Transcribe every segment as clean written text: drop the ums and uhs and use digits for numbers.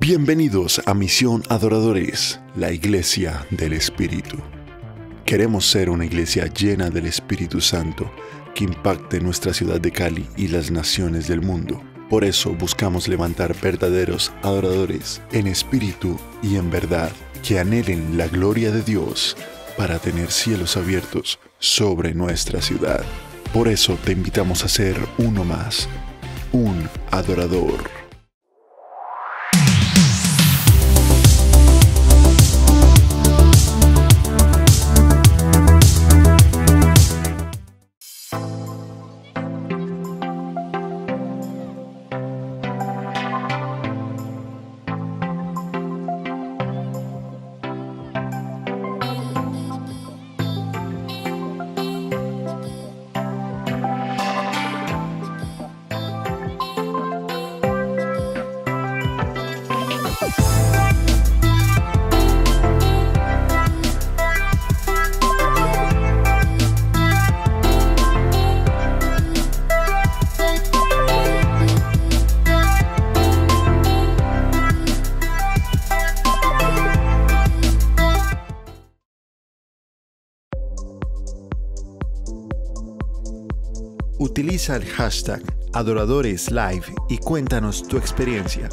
Bienvenidos a Misión Adoradores, la Iglesia del Espíritu. Queremos ser una iglesia llena del Espíritu Santo que impacte nuestra ciudad de Cali y las naciones del mundo. Por eso buscamos levantar verdaderos adoradores en espíritu y en verdad, que anhelen la gloria de Dios para tener cielos abiertos sobre nuestra ciudad. Por eso te invitamos a ser uno más, un adorador. Utiliza el hashtag AdoradoresLive y cuéntanos tu experiencia.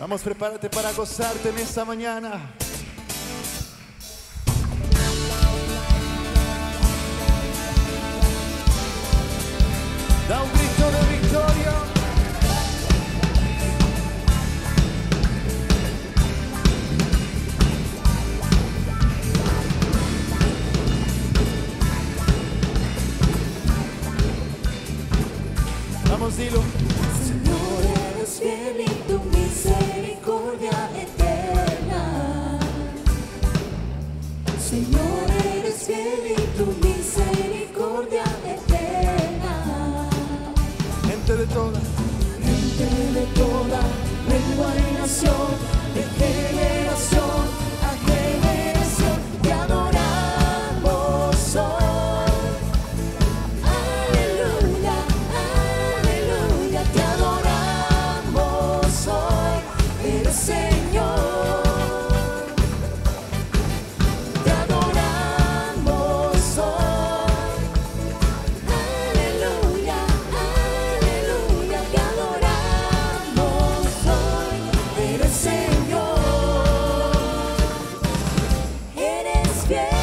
Vamos, prepárate para gozarte en esta mañana. Da un grito de victoria. Vamos, dilo. Señor, eres fiel y tu misericordia eterna. Señor, eres fiel y tu misericordia eterna. Gente de toda lengua y nación, de generación a generación, te adoramos hoy. Aleluya, aleluya, te adoramos hoy. Eres Señor. Te adoramos hoy. Aleluya, aleluya, te adoramos hoy. Eres Señor. Eres fiel.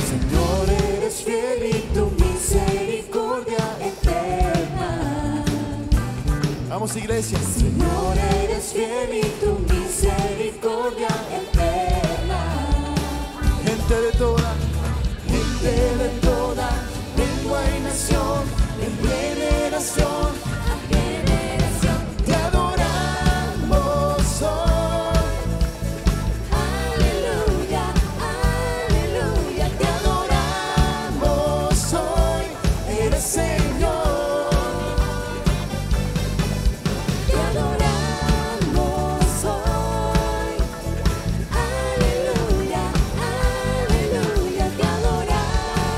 Señor, eres fiel y tu misericordia eterna. Vamos, iglesia. Señor, eres fiel y tu misericordia eterna. Gente de toda Lengua y nación, de generación a generación, te adoramos hoy. Aleluya, aleluya, te adoramos hoy. Eres Señor. Te adoramos hoy. Aleluya, aleluya, te adoramos.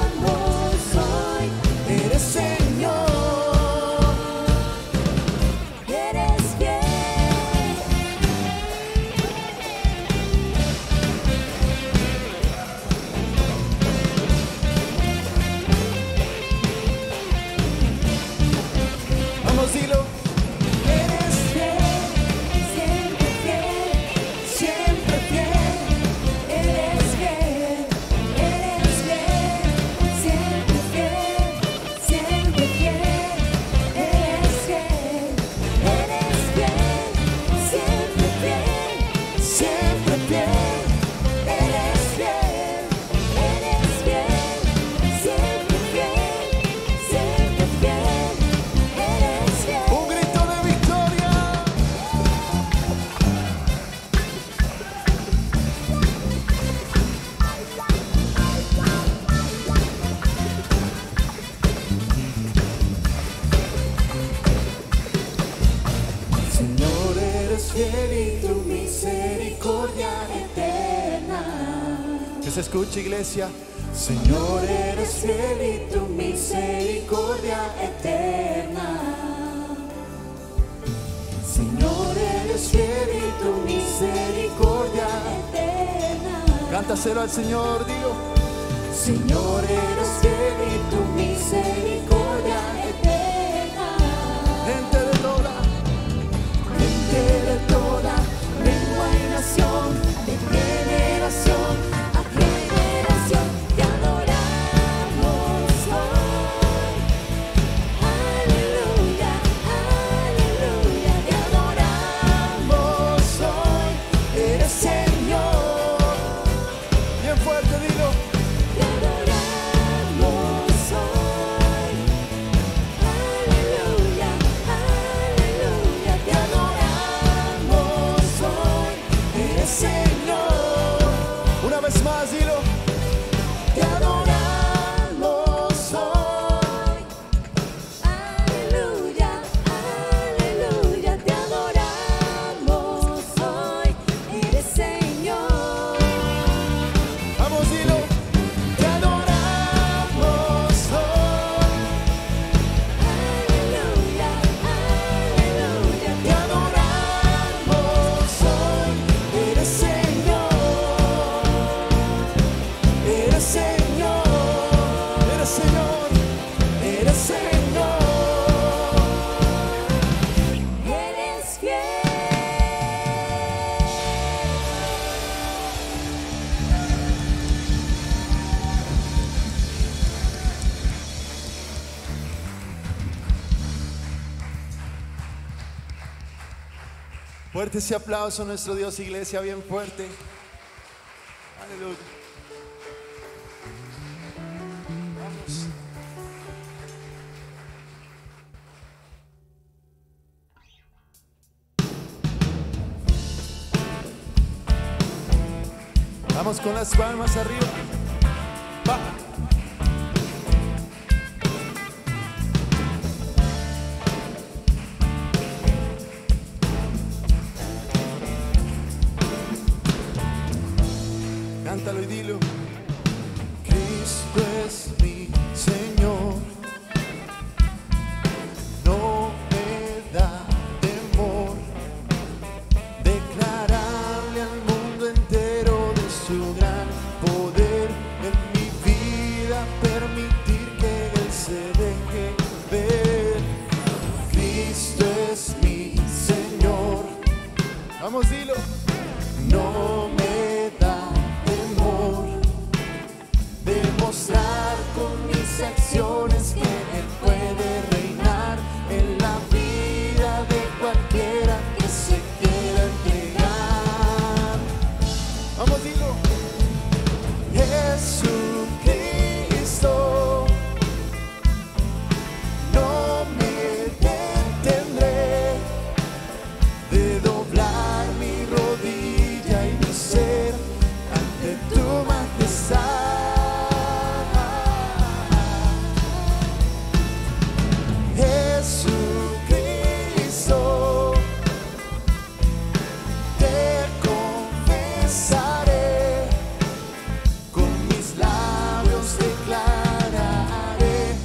Que se escuche, iglesia. Señor, eres fiel y tu misericordia eterna. Señor, eres fiel y tu misericordia eterna. Cántaselo al Señor, digo. Señor, eres fiel y tu misericordia eterna. Gente de toda Lengua y nación, de generación a generación, te adoramos hoy. Aleluya, aleluya, te adoramos hoy. Eres Señor, bien fuerte, digo. te adoramos hoy. Aleluya, aleluya, te adoramos hoy. Eres Señor, Una vez más, dilo. te adoramos hoy. Aleluya, aleluya, te adoramos hoy. Eres Señor. Vamos, dilo. Te adoramos hoy. Aleluya, aleluya, te adoramos hoy. Eres Señor. Eres Señor. Eres Señor. Eres Señor. Eres fiel. Fuerte ese aplauso a nuestro Dios, iglesia, bien fuerte. Aleluya. Vamos. Vamos con las palmas arriba. Va. Cántalo y dilo. Cristo es mi Señor. No me da temor declararle al mundo entero de su gran poder en mi vida, permitir que Él se deje ver. Cristo es mi Señor. Vamos, dilo. No me da temor demostrar con mis acciones que Él puede reinar en la vida de cualquiera que se quiera entregar. Vamos, dilo. Jesucristo, no me detendré de doblar mi rodilla y mi ser ante tu majestad. Jesucristo, te confesaré, con mis labios declararé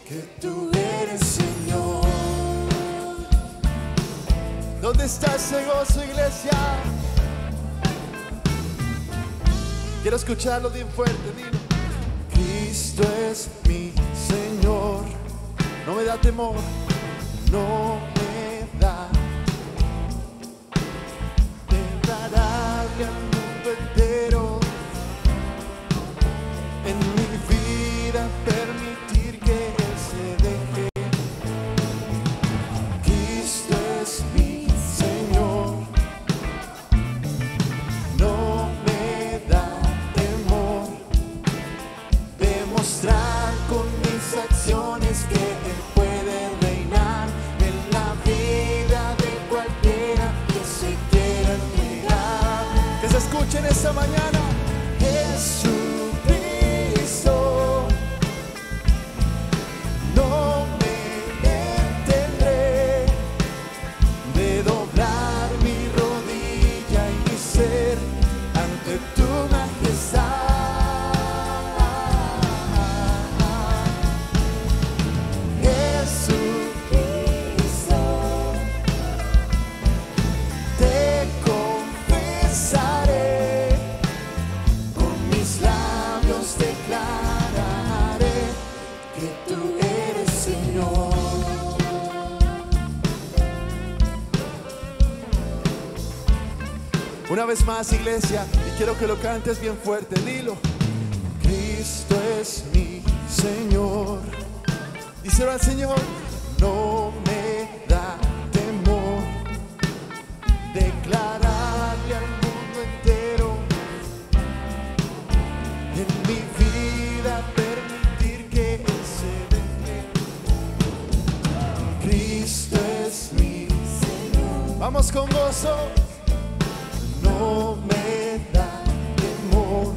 que tú eres Señor. ¿Dónde está ese gozo, iglesia? Quiero escucharlo bien fuerte, dilo. Cristo es mi Señor. No me da temor, no me da declararle al mundo entero en mi vida, permitir que Él se deje. Cristo es mi Señor. No me da temor demostrar con mis acciones que Él puede reinar en la vida de cualquiera que se quiera entregar. Que se escuchen esta mañana. Jesucristo, no me detendré de doblar mi rodilla y mi ser ante tu majestad. vez más, iglesia, y quiero que lo cantes bien fuerte, dilo. Cristo es mi Señor. Díselo al Señor. No me da temor declararle al mundo entero, en mi vida permitir que Él se deje. Cristo es mi Señor. Vamos con gozo. No me da temor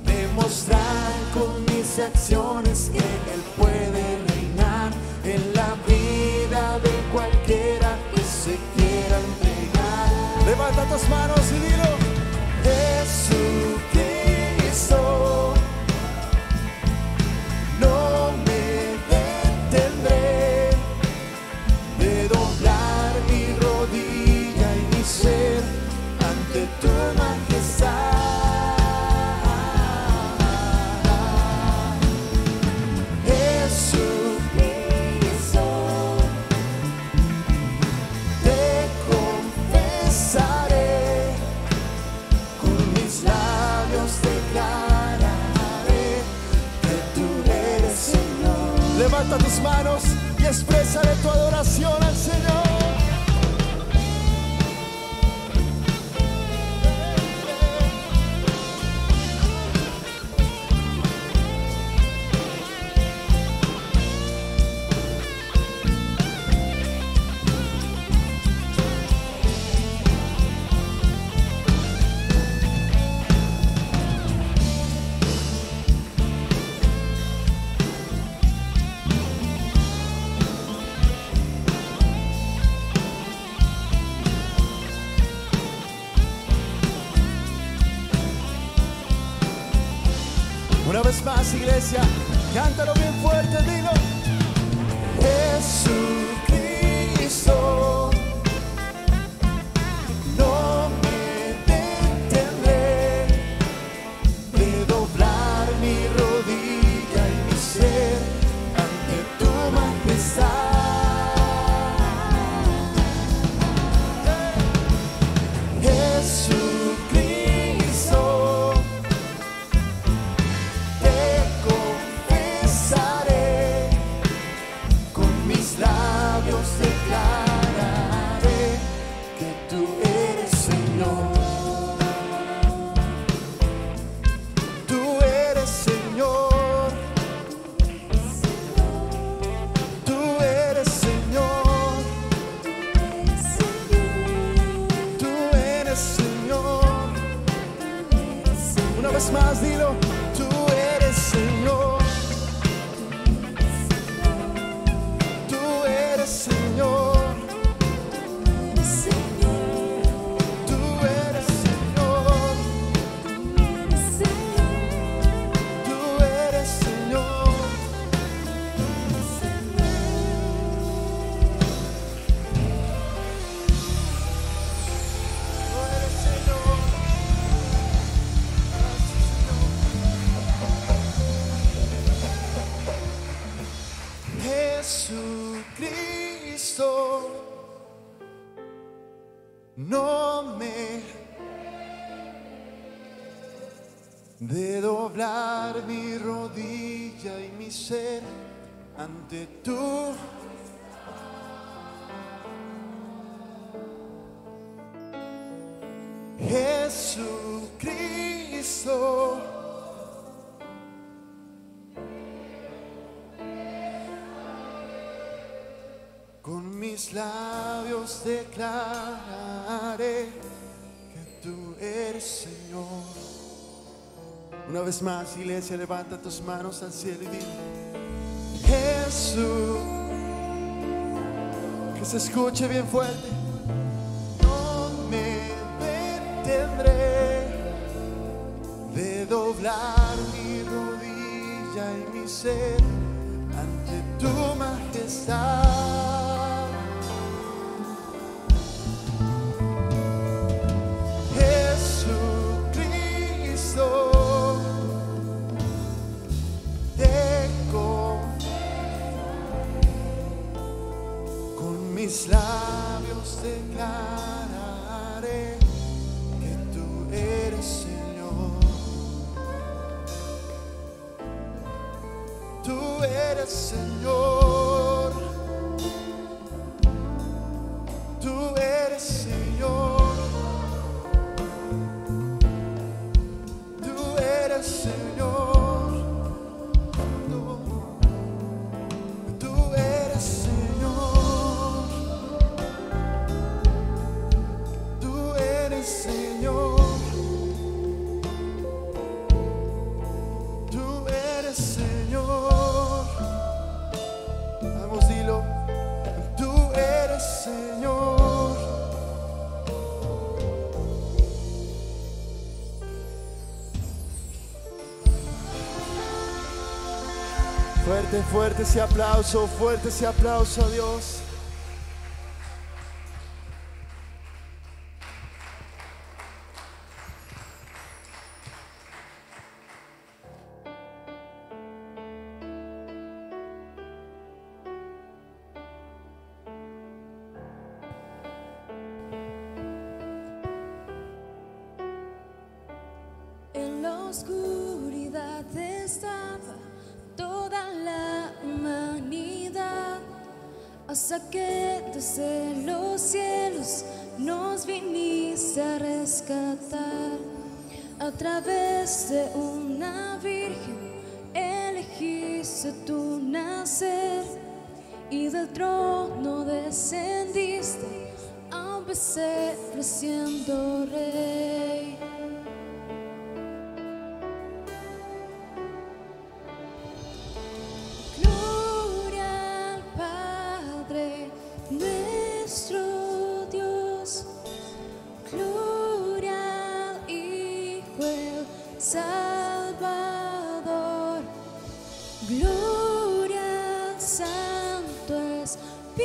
demostrar con mis acciones que Él puede reinar en la vida de cualquiera que se quiera entregar. Levanta tus manos y dilo. Jesucristo, no me detendré de doblar mi rodilla y mi ser ante tu majestad. Levanta tus manos y exprésale tu adoración al Señor. Una vez más, iglesia, cántalo bien fuerte, dilo. Jesucristo, no me detendré de doblar mi rodilla y mi ser ante tu majestad. Jesucristo, más, dilo. Tú eres Señor. Tú eres Señor. Tú eres Señor. Tú eres Señor. Jesucristo, no me de doblar mi rodilla y mi ser ante tu Jesucristo. Con mis labios declararé que tú eres Señor. Una vez más, iglesia, levanta tus manos al cielo y dile: Jesús. Que se escuche bien fuerte. No me detendré de doblar mi rodilla y mi ser ante tu majestad. Con mis labios declararé eres Señor. Tú eres Señor. Tú eres Señor. Tú eres Señor. Tú eres Señor. Tú eres Señor. Vamos, dilo. Tú eres Señor. Fuerte, fuerte ese aplauso a Dios. En la oscuridad estaba toda la humanidad, hasta que desde los cielos nos viniste a rescatar. A través de una virgen elegiste tu nacer, y del trono descendiste a un pesebre siendo rey. Gloria al Padre nuestro Dios, gloria al Hijo el Salvador, gloria al Santo Espíritu,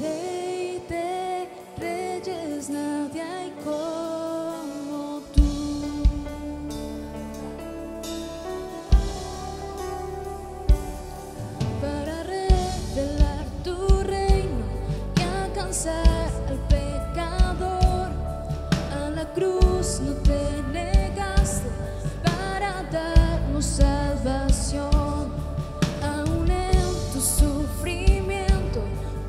Rey de reyes, nadie hay como tú. Para revelar tu reino y alcanzar al pecador, a la cruz no te negaste para darnos salvación. Aún en tu sufrimiento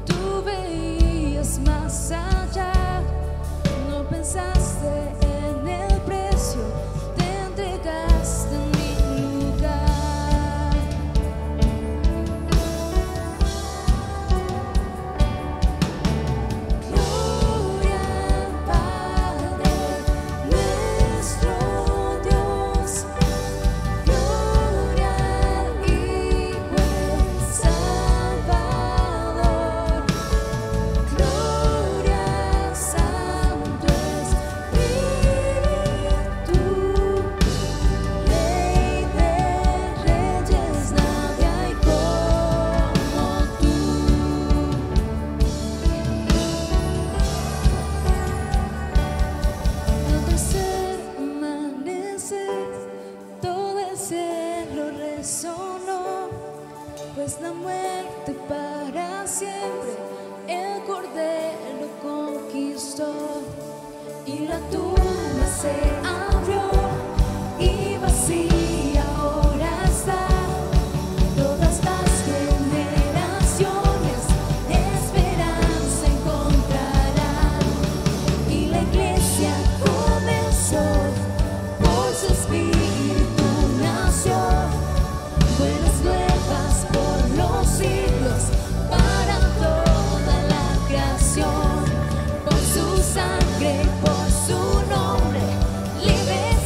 tú veías más allá, no pensaste en el precio, te entregaste en mi lugar. Gloria al Padre nuestro Dios, gloria al Hijo el Salvador, gloria al Santo Espíritu, Rey de reyes, nadie hay como tú. Al tercer amanecer, todo el cielo resonó, pues la muerte para siempre el Cordero conquistó, y la tumba se abrió y vacía ahora está. Todas las generaciones esperanza encontrarán, y la iglesia comenzó, por su espíritu nació. Buenas nuevas por los siglos, para toda la creación. Por su sangre, por su nombre, libres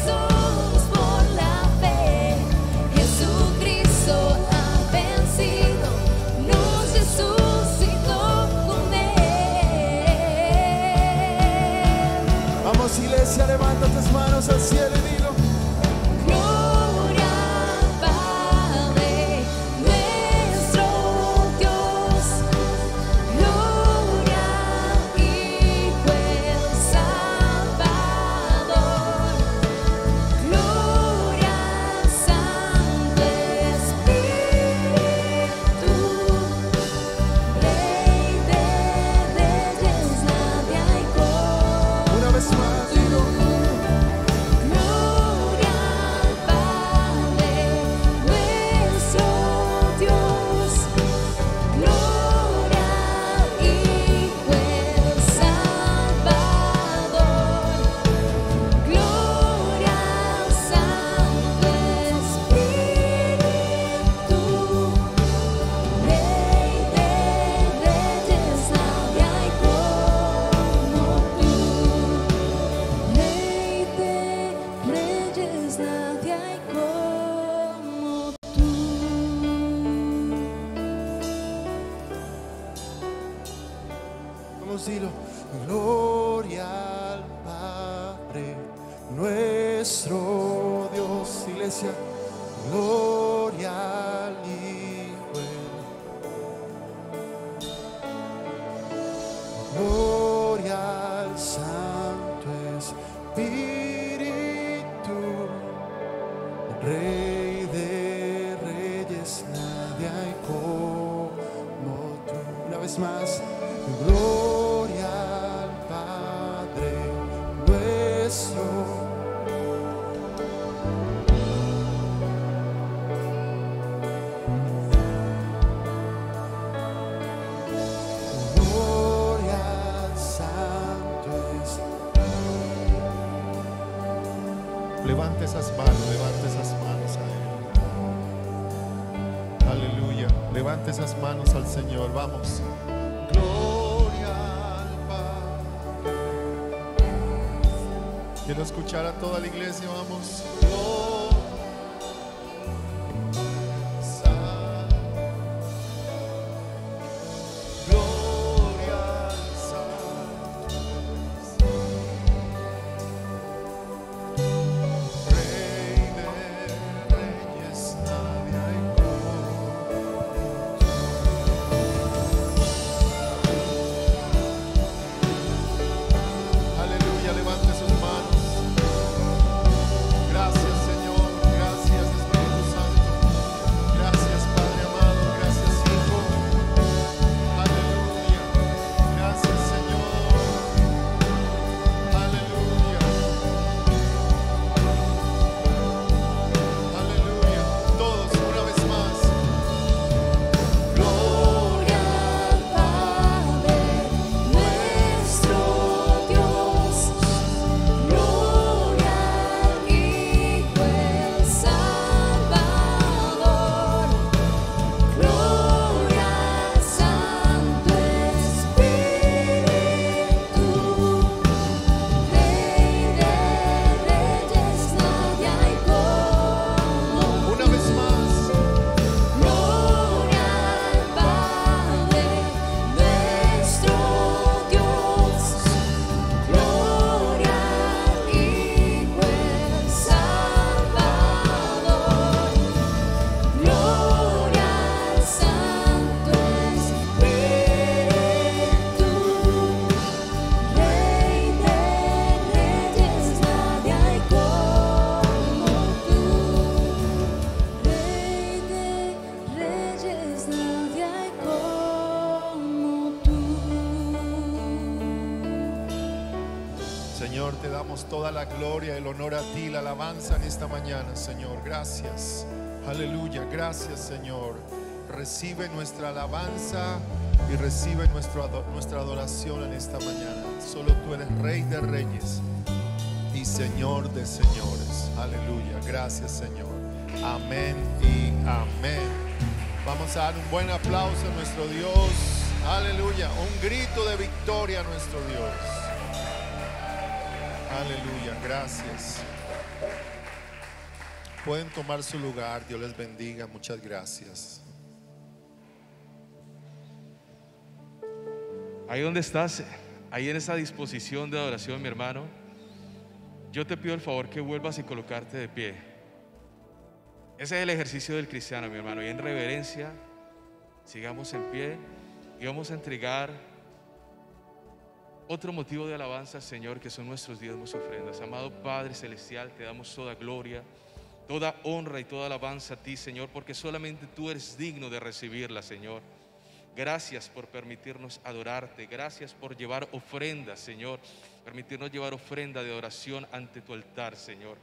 hay como tú. Vamos, dilo. Gloria al Padre, nuestro Dios. Iglesia, gloria al Hijo, gloria al Santo Espíritu, Rey de Reyes, nadie hay como tú. Una vez más, gloria al Padre nuestro. Gloria al Santo Espíritu. Levante esas manos a Él. Aleluya. Levante esas manos al Señor. Vamos. Gloria al Padre. Quiero escuchar a toda la iglesia. Vamos. Gloria al Santo. Rey de Reyes, nadie hay como tú. Aleluya, levante sus manos. Gracias, Señor. Gracias, Espíritu Santo. Gracias, Padre amado. Gracias, Hijo. Aleluya. Gracias, Señor. Aleluya. Aleluya. Todos una vez más. Gloria al Padre, nuestro Dios. Gloria al Hijo, el Salvador. Gloria al Santo Espíritu, Rey de Reyes, nadie hay como. Una vez más. Gloria al Padre, nuestro Dios. Gloria al Hijo, el Salvador. Gloria al Santo Espíritu, Rey de Reyes, nadie hay como tú. Rey de Reyes, nadie hay como tú. Señor, te damos toda la gloria, el honor a ti, la alabanza en esta mañana, Señor. Gracias. Aleluya. Gracias, Señor. Recibe nuestra alabanza y recibe nuestra adoración en esta mañana. Solo tú eres Rey de Reyes y Señor de señores. Aleluya. Gracias, Señor. Amén y amén. Vamos a dar un buen aplauso a nuestro Dios. Aleluya. Un grito de victoria a nuestro Dios. Aleluya, gracias. Pueden tomar su lugar, Dios les bendiga, muchas gracias. Ahí donde estás, ahí en esa disposición de adoración, mi hermano, yo te pido el favor que vuelvas y colocarte de pie. Ese es el ejercicio del cristiano, mi hermano, y en reverencia sigamos en pie y vamos a entregar otro motivo de alabanza, Señor, que son nuestros diezmos y ofrendas. Amado Padre Celestial, te damos toda gloria, toda honra y toda alabanza a ti, Señor, porque solamente tú eres digno de recibirla, Señor. Gracias por permitirnos adorarte, gracias por llevar ofrendas, Señor, permitirnos llevar ofrenda de adoración ante tu altar, Señor.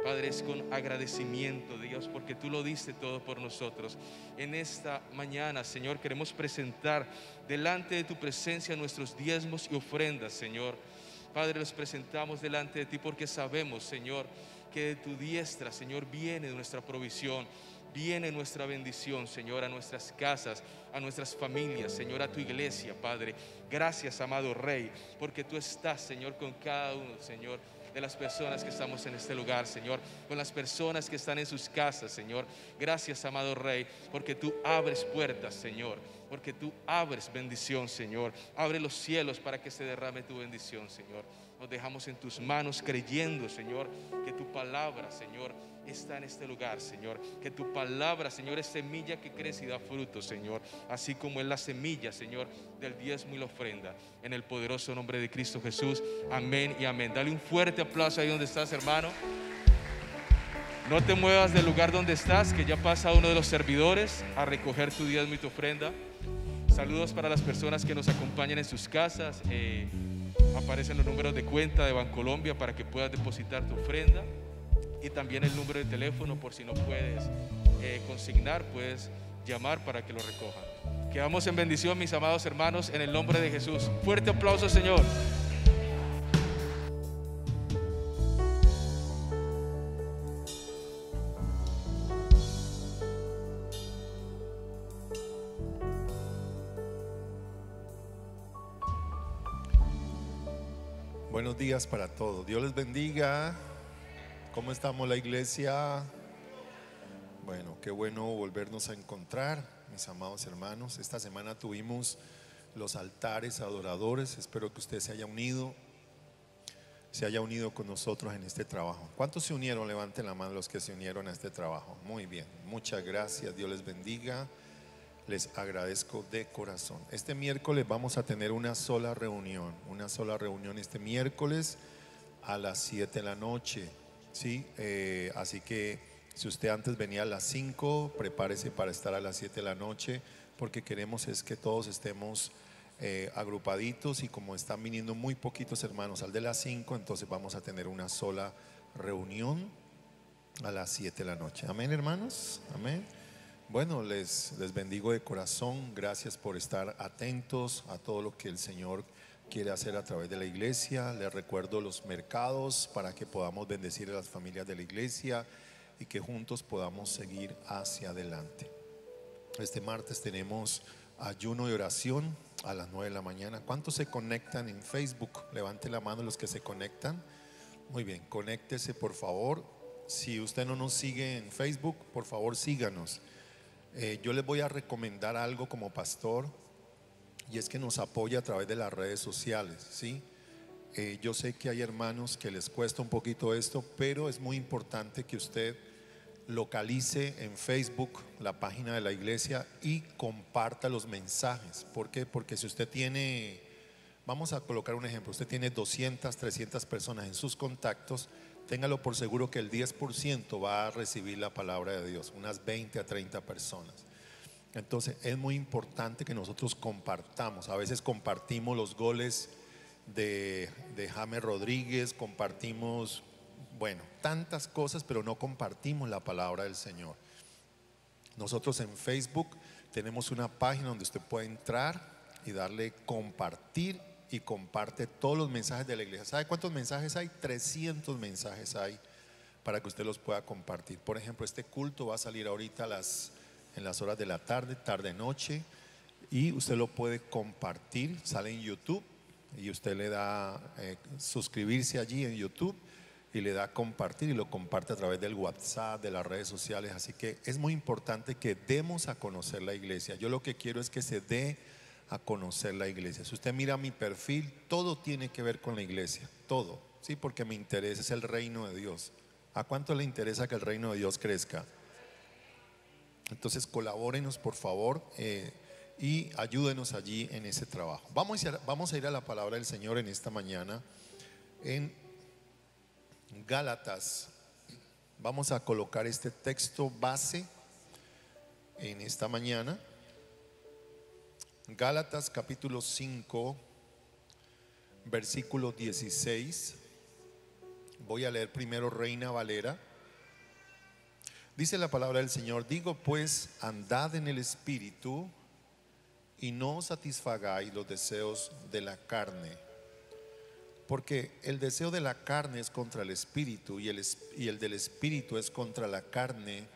Padre, es con agradecimiento, Dios, porque tú lo diste todo por nosotros. En esta mañana, Señor, queremos presentar delante de tu presencia nuestros diezmos y ofrendas, Señor. Padre, los presentamos delante de ti porque sabemos, Señor, que de tu diestra, Señor, viene nuestra provisión, viene nuestra bendición, Señor, a nuestras casas, a nuestras familias, Señor, a tu iglesia, Padre. Gracias, amado Rey, porque tú estás, Señor, con cada uno, Señor, de las personas que estamos en este lugar, Señor, con las personas que están en sus casas, Señor. Gracias, amado Rey, porque tú abres puertas, Señor, porque tú abres bendición, Señor. Abre los cielos para que se derrame tu bendición, Señor. Nos dejamos en tus manos creyendo, Señor, que tu palabra, Señor, está en este lugar, Señor. Que tu palabra, Señor, es semilla que crece y da fruto, Señor. Así como es la semilla, Señor, del diezmo y la ofrenda. En el poderoso nombre de Cristo Jesús. Amén y amén. Dale un fuerte aplauso ahí donde estás, hermano. No te muevas del lugar donde estás, que ya pasa uno de los servidores a recoger tu diezmo y tu ofrenda. Saludos para las personas que nos acompañan en sus casas. Aparecen los números de cuenta de Bancolombia para que puedas depositar tu ofrenda. Y también el número de teléfono por si no puedes consignar, puedes llamar para que lo recojan. Quedamos en bendición, mis amados hermanos, en el nombre de Jesús. Fuerte aplauso, Señor. Buenos días para todos. Dios les bendiga. ¿Cómo estamos la iglesia? Bueno, qué bueno volvernos a encontrar, mis amados hermanos. Esta semana tuvimos los altares adoradores. Espero que usted se haya unido con nosotros en este trabajo. ¿Cuántos se unieron? Levanten la mano los que se unieron a este trabajo. Muy bien, muchas gracias. Dios les bendiga. Les agradezco de corazón. Este miércoles vamos a tener una sola reunión este miércoles a las 7 de la noche. ¿Sí? Así que si usted antes venía a las 5, prepárese para estar a las 7 de la noche, porque queremos es que todos estemos agrupaditos, y como están viniendo muy poquitos hermanos al de las 5, entonces vamos a tener una sola reunión a las 7 de la noche. Amén, hermanos, amén. Bueno, les bendigo de corazón. Gracias por estar atentos a todo lo que el Señor quiere hacer a través de la iglesia. Les recuerdo los mercados para que podamos bendecir a las familias de la iglesia y que juntos podamos seguir hacia adelante. Este martes tenemos ayuno y oración a las 9 de la mañana. ¿Cuántos se conectan en Facebook? Levante la mano los que se conectan. Muy bien, conéctese por favor. Si usted no nos sigue en Facebook, por favor síganos. Yo les voy a recomendar algo como pastor, y es que nos apoya a través de las redes sociales, ¿sí? Yo sé que hay hermanos que les cuesta un poquito esto, pero es muy importante que usted localice en Facebook la página de la iglesia y comparta los mensajes. ¿Por qué? Porque si usted tiene, vamos a colocar un ejemplo, usted tiene 200, 300 personas en sus contactos, téngalo por seguro que el 10% va a recibir la palabra de Dios, unas 20 a 30 personas. Entonces es muy importante que nosotros compartamos. A veces compartimos los goles de James Rodríguez, compartimos, bueno, tantas cosas, pero no compartimos la palabra del Señor. Nosotros en Facebook tenemos una página donde usted puede entrar y darle compartir, y comparte todos los mensajes de la iglesia. ¿Sabe cuántos mensajes hay? 300 mensajes hay para que usted los pueda compartir. Por ejemplo, este culto va a salir ahorita en las horas de la tarde, tarde-noche, y usted lo puede compartir. Sale en YouTube y usted le da suscribirse allí en YouTube y le da compartir, y lo comparte a través del WhatsApp, de las redes sociales. Así que es muy importante que demos a conocer la iglesia. Yo lo que quiero es que se dé a conocer la iglesia. Si usted mira mi perfil, todo tiene que ver con la iglesia, todo, ¿sí? Porque mi interés es el reino de Dios. ¿A cuánto le interesa que el reino de Dios crezca? Entonces colabórenos por favor y ayúdenos allí en ese trabajo. Vamos a ir a la palabra del Señor en esta mañana en Gálatas. Vamos a colocar este texto base en esta mañana. Gálatas capítulo 5, versículo 16. Voy a leer primero Reina Valera. Dice la palabra del Señor: digo pues, andad en el Espíritu y no satisfagáis los deseos de la carne, porque el deseo de la carne es contra el Espíritu, y el del Espíritu es contra la carne,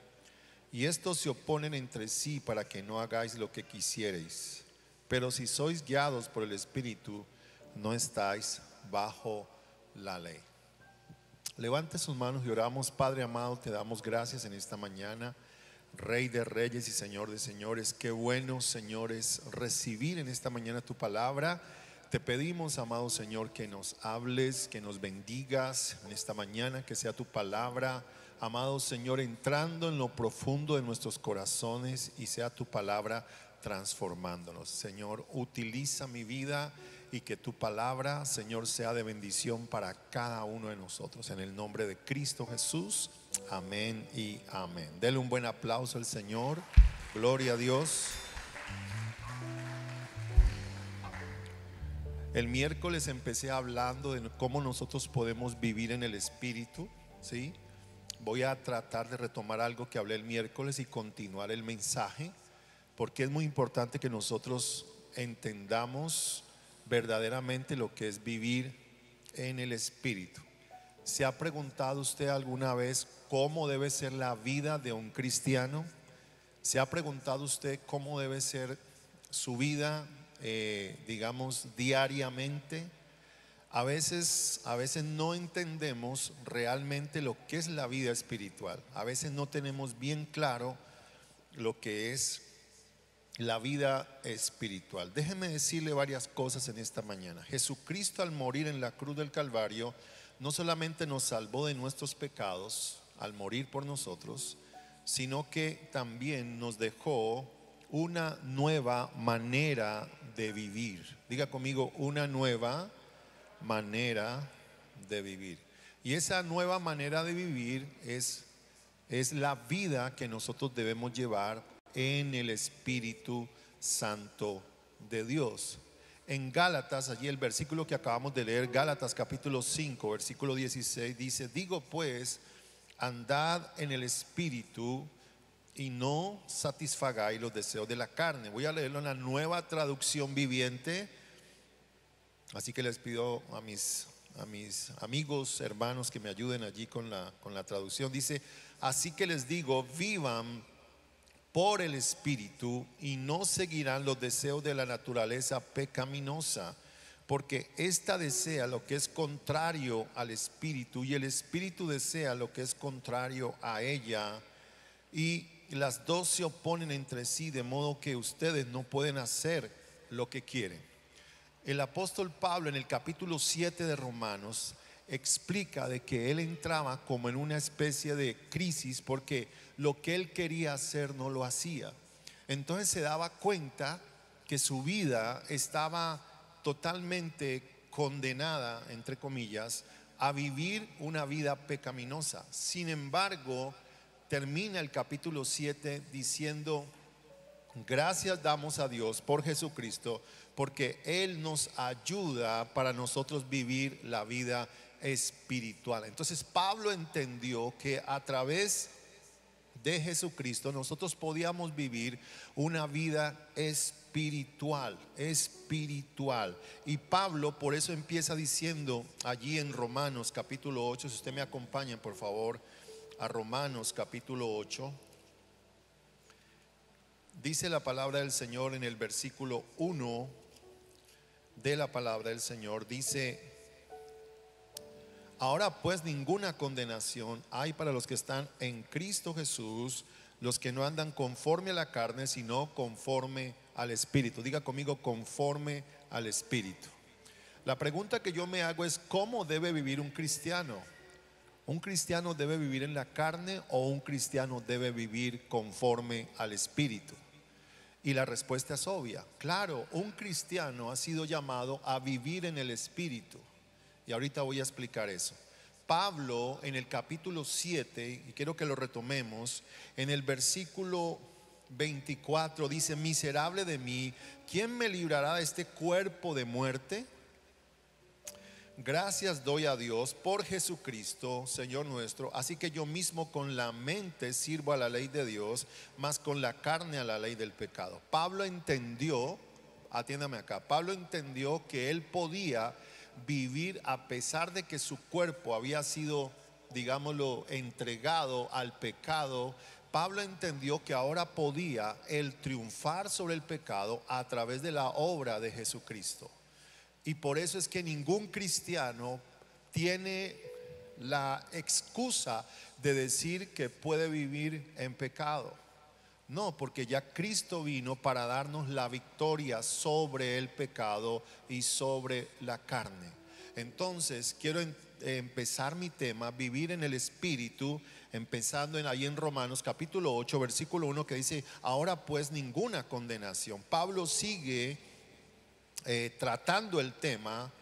y estos se oponen entre sí para que no hagáis lo que quisiereis. Pero si sois guiados por el Espíritu, no estáis bajo la ley. Levante sus manos y oramos. Padre amado, te damos gracias en esta mañana, Rey de reyes y Señor de señores. Qué bueno, Señor, es recibir en esta mañana tu palabra. Te pedimos, amado Señor, que nos hables, que nos bendigas en esta mañana, que sea tu palabra, amado Señor, entrando en lo profundo de nuestros corazones y sea tu palabra transformándonos. Señor, utiliza mi vida y que tu palabra, Señor, sea de bendición para cada uno de nosotros. En el nombre de Cristo Jesús, amén y amén. Dele un buen aplauso al Señor. Gloria a Dios. El miércoles empecé hablando de cómo nosotros podemos vivir en el Espíritu, ¿sí? Voy a tratar de retomar algo que hablé el miércoles y continuar el mensaje, porque es muy importante que nosotros entendamos verdaderamente lo que es vivir en el Espíritu. ¿Se ha preguntado usted alguna vez cómo debe ser la vida de un cristiano? ¿Se ha preguntado usted cómo debe ser su vida, digamos, diariamente? A veces no entendemos realmente lo que es la vida espiritual. A veces no tenemos bien claro lo que es la vida espiritual. Déjeme decirle varias cosas en esta mañana. Jesucristo, al morir en la cruz del Calvario, no solamente nos salvó de nuestros pecados al morir por nosotros, sino que también nos dejó una nueva manera de vivir. Diga conmigo, una nueva manera de vivir. Y esa nueva manera de vivir es la vida que nosotros debemos llevar en el Espíritu Santo de Dios. En Gálatas, allí el versículo que acabamos de leer, Gálatas capítulo 5, versículo 16, dice: digo pues, andad en el Espíritu y no satisfagáis los deseos de la carne. Voy a leerlo en la Nueva Traducción Viviente, así que les pido a mis amigos, hermanos, que me ayuden allí con la traducción. Dice: así que les digo, vivan por el Espíritu y no seguirán los deseos de la naturaleza pecaminosa, porque ésta desea lo que es contrario al Espíritu y el Espíritu desea lo que es contrario a ella, y las dos se oponen entre sí, de modo que ustedes no pueden hacer lo que quieren. El apóstol Pablo, en el capítulo 7 de Romanos, explica de que él entraba como en una especie de crisis, porque lo que él quería hacer no lo hacía. Entonces se daba cuenta que su vida estaba totalmente condenada, entre comillas, a vivir una vida pecaminosa. Sin embargo, termina el capítulo 7 diciendo: gracias damos a Dios por Jesucristo, porque Él nos ayuda para nosotros vivir la vida espiritual. Entonces Pablo entendió que a través de Jesucristo nosotros podíamos vivir una vida espiritual. Y Pablo por eso empieza diciendo allí en Romanos capítulo 8, si usted me acompaña por favor a Romanos capítulo 8, dice la palabra del Señor en el versículo 1 de la palabra del Señor, dice: ahora pues ninguna condenación hay para los que están en Cristo Jesús, los que no andan conforme a la carne, sino conforme al Espíritu. Diga conmigo, conforme al Espíritu. La pregunta que yo me hago es: ¿cómo debe vivir un cristiano? ¿Un cristiano debe vivir en la carne o un cristiano debe vivir conforme al Espíritu? Y la respuesta es obvia. Claro, un cristiano ha sido llamado a vivir en el Espíritu. Y ahorita voy a explicar eso. Pablo en el capítulo 7, y quiero que lo retomemos, en el versículo 24 dice: miserable de mí, ¿quién me librará de este cuerpo de muerte? Gracias doy a Dios por Jesucristo, Señor nuestro. Así que yo mismo con la mente sirvo a la ley de Dios, mas con la carne a la ley del pecado. Pablo entendió, atiéndame acá, Pablo entendió que él podía vivir a pesar de que su cuerpo había sido, digámoslo, entregado al pecado. Pablo entendió que ahora podía él triunfar sobre el pecado a través de la obra de Jesucristo. Y por eso es que ningún cristiano tiene la excusa de decir que puede vivir en pecado. No, porque ya Cristo vino para darnos la victoria sobre el pecado y sobre la carne. Entonces quiero empezar mi tema, vivir en el Espíritu, empezando ahí en Romanos capítulo 8, versículo 1, que dice: ahora pues ninguna condenación. Pablo sigue tratando el tema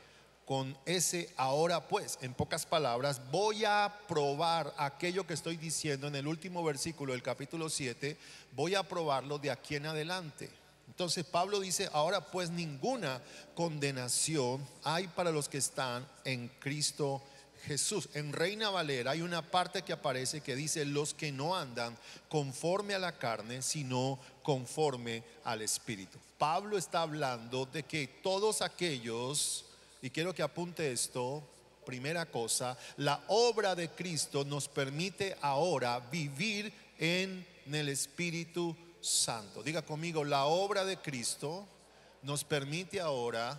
con ese ahora pues. En pocas palabras, voy a probar aquello que estoy diciendo en el último versículo del capítulo 7, voy a probarlo de aquí en adelante. Entonces Pablo dice: ahora pues ninguna condenación hay para los que están en Cristo Jesús. En Reina Valera hay una parte que aparece que dice: los que no andan conforme a la carne, sino conforme al Espíritu. Pablo está hablando de que todos aquellos, y quiero que apunte esto, primera cosa, la obra de Cristo nos permite ahora vivir en el Espíritu Santo. Diga conmigo: la obra de Cristo nos permite ahora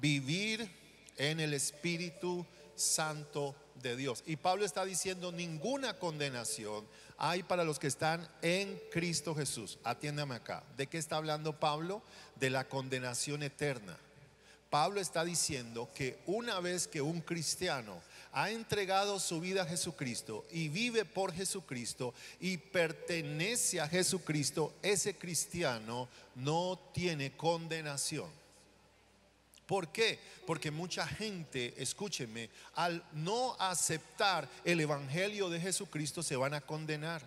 vivir en el Espíritu Santo de Dios. Y Pablo está diciendo: ninguna condenación hay para los que están en Cristo Jesús. Atiéndame acá. ¿De qué está hablando Pablo? De la condenación eterna. Pablo está diciendo que una vez que un cristiano ha entregado su vida a Jesucristo y vive por Jesucristo y pertenece a Jesucristo, ese cristiano no tiene condenación. ¿Por qué? Porque mucha gente, escúcheme, al no aceptar el evangelio de Jesucristo se van a condenar.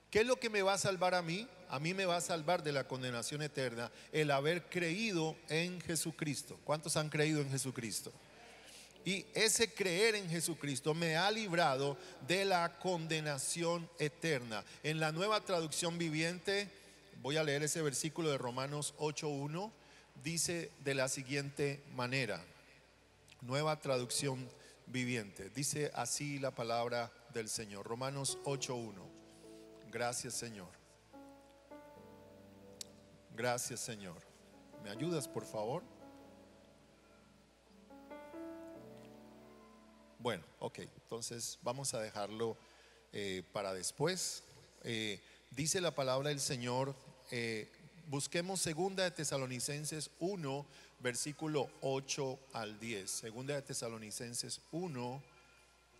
¿Qué es lo que me va a salvar a mí? A mí me va a salvar de la condenación eterna el haber creído en Jesucristo. ¿Cuántos han creído en Jesucristo? Y ese creer en Jesucristo me ha librado de la condenación eterna. En la Nueva Traducción Viviente, voy a leer ese versículo de Romanos 8:1, dice de la siguiente manera. Nueva Traducción Viviente, dice así la palabra del Señor. Romanos 8:1. Gracias, Señor. Gracias, Señor. ¿Me ayudas, por favor? Bueno, ok, entonces vamos a dejarlo para después. Dice la palabra del Señor, busquemos segunda de Tesalonicenses 1, versículo 8 al 10. Segunda de Tesalonicenses 1,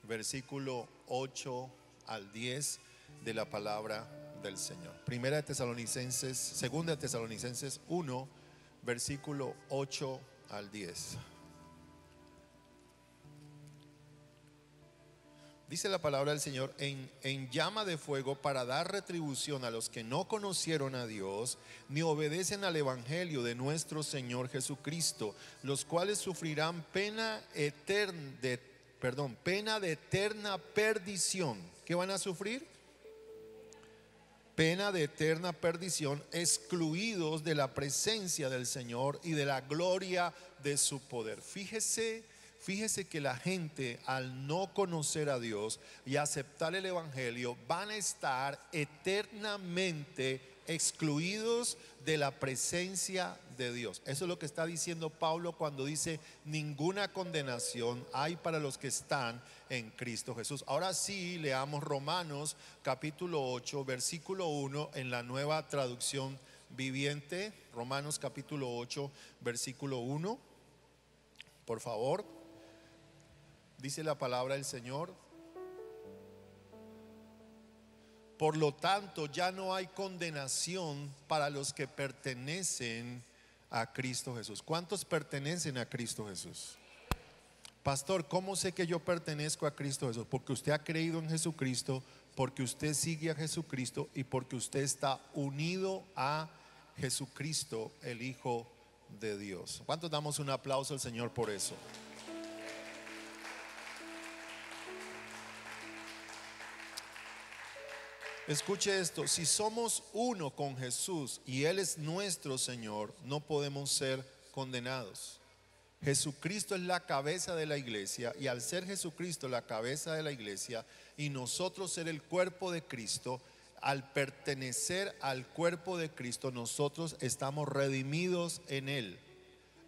versículo 8 al 10 de la palabra del Señor. Primera de Tesalonicenses, segunda de Tesalonicenses 1, versículo 8 al 10. Dice la palabra del Señor: en llama de fuego para dar retribución a los que no conocieron a Dios ni obedecen al evangelio de nuestro Señor Jesucristo, los cuales sufrirán pena de eterna perdición. ¿Qué van a sufrir? Pena de eterna perdición, excluidos de la presencia del Señor y de la gloria de su poder. Fíjese que la gente, al no conocer a Dios y aceptar el evangelio, van a estar eternamente excluidos de la presencia de Dios. Eso es lo que está diciendo Pablo cuando dice: ninguna condenación hay para los que están en Cristo Jesús. Ahora sí, leamos Romanos capítulo 8, versículo 1 en la Nueva Traducción Viviente. Romanos capítulo 8, versículo 1. Por favor. Dice la palabra del Señor: por lo tanto, ya no hay condenación para los que pertenecen a Cristo Jesús. ¿Cuántos pertenecen a Cristo Jesús? Pastor, ¿cómo sé que yo pertenezco a Cristo Jesús? Porque usted ha creído en Jesucristo, porque usted sigue a Jesucristo y porque usted está unido a Jesucristo, el Hijo de Dios. ¿Cuántos damos un aplauso al Señor por eso? Escuche esto: si somos uno con Jesús y Él es nuestro Señor, no podemos ser condenados. Jesucristo es la cabeza de la iglesia, y al ser Jesucristo la cabeza de la iglesia y nosotros ser el cuerpo de Cristo, al pertenecer al cuerpo de Cristo, nosotros estamos redimidos en Él.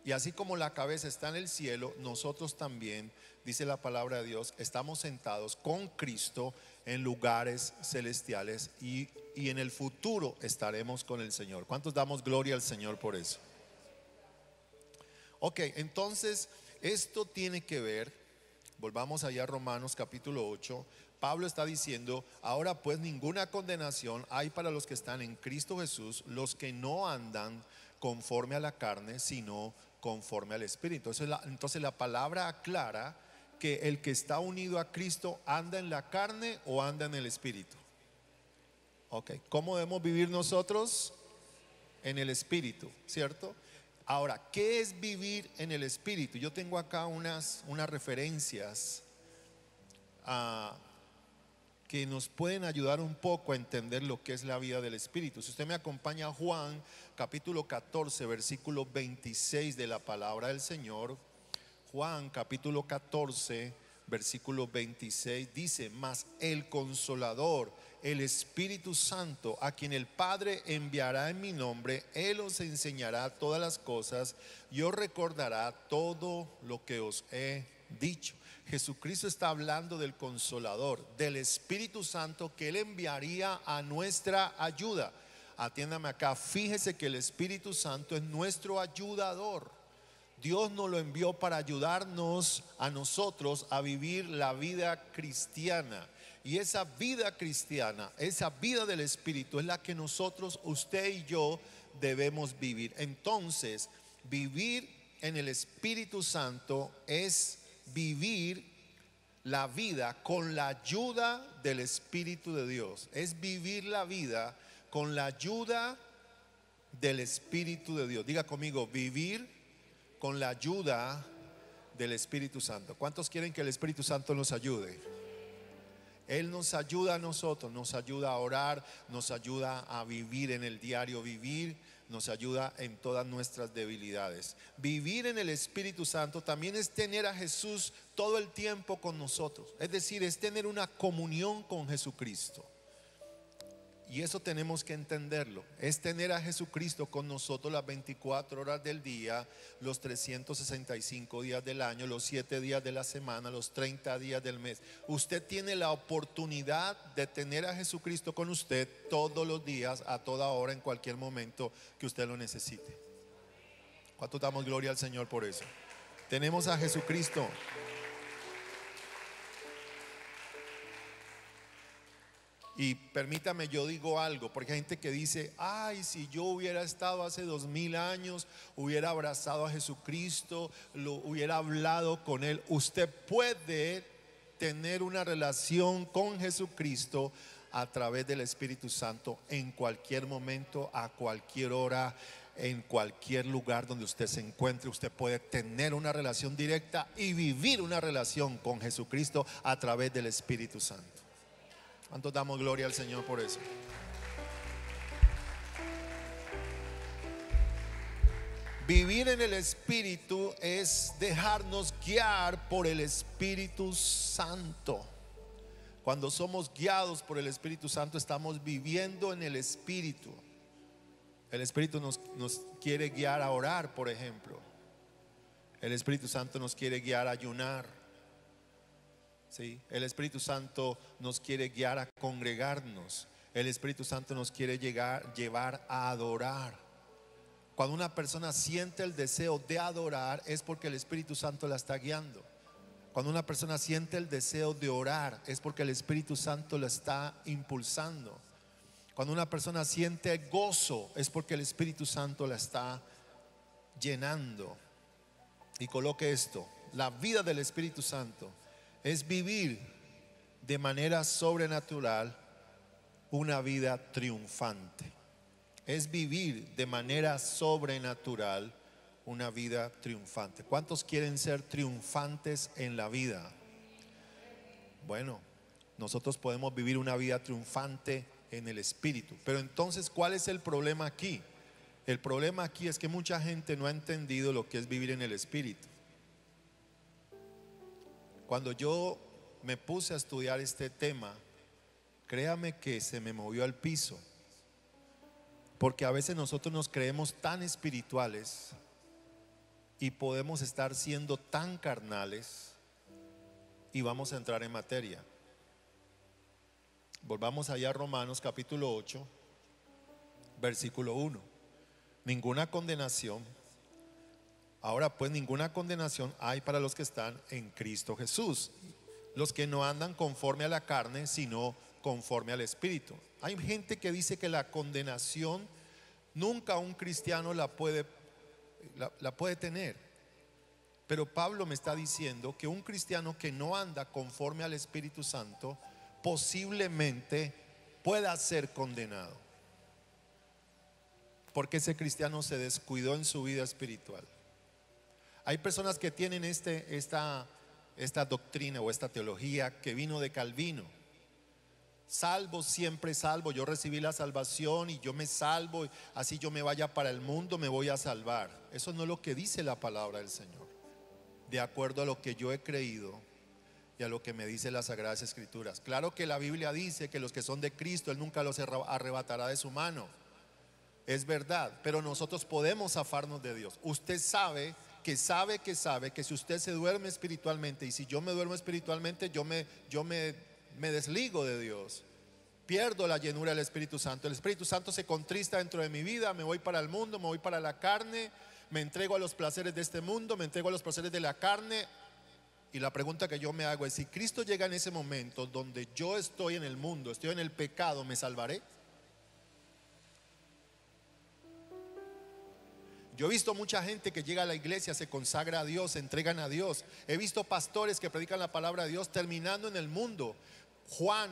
Y así como la cabeza está en el cielo, nosotros también dice la palabra de Dios, estamos sentados con Cristo en lugares celestiales y en el futuro estaremos con el Señor. ¿Cuántos damos gloria al Señor por eso? Ok, entonces esto tiene que ver, volvamos allá a Romanos capítulo 8. Pablo está diciendo, ahora pues ninguna condenación hay para los que están en Cristo Jesús, los que no andan conforme a la carne, sino conforme al Espíritu. Entonces la palabra aclara que el que está unido a Cristo anda en la carne o anda en el Espíritu. Ok, ¿cómo debemos vivir nosotros? En el Espíritu, ¿cierto? Ahora, ¿qué es vivir en el Espíritu? Yo tengo acá unas referencias que nos pueden ayudar un poco a entender lo que es la vida del Espíritu. Si usted me acompaña a Juan capítulo 14 versículo 26 de la palabra del Señor, Juan capítulo 14 versículo 26 dice, mas el Consolador, el Espíritu Santo, a quien el Padre enviará en mi nombre, Él os enseñará todas las cosas y os recordará todo lo que os he dicho. Jesucristo está hablando del Consolador, del Espíritu Santo que Él enviaría a nuestra ayuda. Atiéndame acá, fíjese que el Espíritu Santo es nuestro ayudador. Dios nos lo envió para ayudarnos a nosotros a vivir la vida cristiana. Y esa vida cristiana, esa vida del Espíritu es la que nosotros, usted y yo, debemos vivir. Entonces, vivir en el Espíritu Santo es vivir la vida con la ayuda del Espíritu de Dios. Es vivir la vida con la ayuda del Espíritu de Dios. Diga conmigo, vivir con la ayuda del Espíritu Santo. ¿Cuántos quieren que el Espíritu Santo nos ayude? Él nos ayuda a nosotros, nos ayuda a orar, nos ayuda a vivir en el diario vivir, nos ayuda en todas nuestras debilidades. Vivir en el Espíritu Santo también es tener a Jesús todo el tiempo con nosotros. Es decir, es tener una comunión con Jesucristo. Y eso tenemos que entenderlo. Es tener a Jesucristo con nosotros las 24 horas del día, los 365 días del año, los 7 días de la semana, los 30 días del mes. Usted tiene la oportunidad de tener a Jesucristo con usted todos los días, a toda hora, en cualquier momento que usted lo necesite. ¿Cuánto damos gloria al Señor por eso? Tenemos a Jesucristo. Y permítame, yo digo algo, porque hay gente que dice, ay, si yo hubiera estado hace 2000 años, hubiera abrazado a Jesucristo, lo hubiera hablado con Él. Usted puede tener una relación con Jesucristo a través del Espíritu Santo en cualquier momento, a cualquier hora, en cualquier lugar donde usted se encuentre. Usted puede tener una relación directa y vivir una relación con Jesucristo a través del Espíritu Santo. ¿Cuántos damos gloria al Señor por eso? Vivir en el Espíritu es dejarnos guiar por el Espíritu Santo. Cuando somos guiados por el Espíritu Santo, estamos viviendo en el Espíritu. El Espíritu nos quiere guiar a orar, por ejemplo. El Espíritu Santo nos quiere guiar a ayunar. ¿Sí? El Espíritu Santo nos quiere guiar a congregarnos. El Espíritu Santo nos quiere llevar a adorar. Cuando una persona siente el deseo de adorar, es porque el Espíritu Santo la está guiando. Cuando una persona siente el deseo de orar, es porque el Espíritu Santo la está impulsando. Cuando una persona siente gozo, es porque el Espíritu Santo la está llenando. Y coloque esto: la vida del Espíritu Santo es vivir de manera sobrenatural una vida triunfante. Es vivir de manera sobrenatural una vida triunfante. ¿Cuántos quieren ser triunfantes en la vida? Bueno, nosotros podemos vivir una vida triunfante en el Espíritu. Pero entonces, ¿cuál es el problema aquí? El problema aquí es que mucha gente no ha entendido lo que es vivir en el Espíritu. Cuando yo me puse a estudiar este tema, créame que se me movió el piso. Porque a veces nosotros nos creemos tan espirituales y podemos estar siendo tan carnales y vamos a entrar en materia. Volvamos allá a Romanos capítulo 8, versículo 1. Ninguna condenación. Ahora pues ninguna condenación hay para los que están en Cristo Jesús, los que no andan conforme a la carne, sino conforme al Espíritu. Hay gente que dice que la condenación nunca un cristiano la puede tener. Pero Pablo me está diciendo que un cristiano que no anda conforme al Espíritu Santo posiblemente pueda ser condenado, porque ese cristiano se descuidó en su vida espiritual. Hay personas que tienen esta doctrina o esta teología que vino de Calvino: salvo, siempre salvo. Yo recibí la salvación y yo me salvo, así yo me vaya para el mundo, me voy a salvar. Eso no es lo que dice la palabra del Señor, de acuerdo a lo que yo he creído y a lo que me dice las Sagradas Escrituras. Claro que la Biblia dice que los que son de Cristo Él nunca los arrebatará de su mano. Es verdad, pero nosotros podemos zafarnos de Dios. Usted sabe que si usted se duerme espiritualmente, y si yo me duermo espiritualmente, yo me desligo de Dios, pierdo la llenura del Espíritu Santo. El Espíritu Santo se contrista dentro de mi vida, me voy para el mundo, me voy para la carne, me entrego a los placeres de este mundo, me entrego a los placeres de la carne. Y la pregunta que yo me hago es: si Cristo llega en ese momento donde yo estoy en el mundo, estoy en el pecado, ¿me salvaré? Yo he visto mucha gente que llega a la iglesia, se consagra a Dios, se entregan a Dios. He visto pastores que predican la palabra de Dios terminando en el mundo.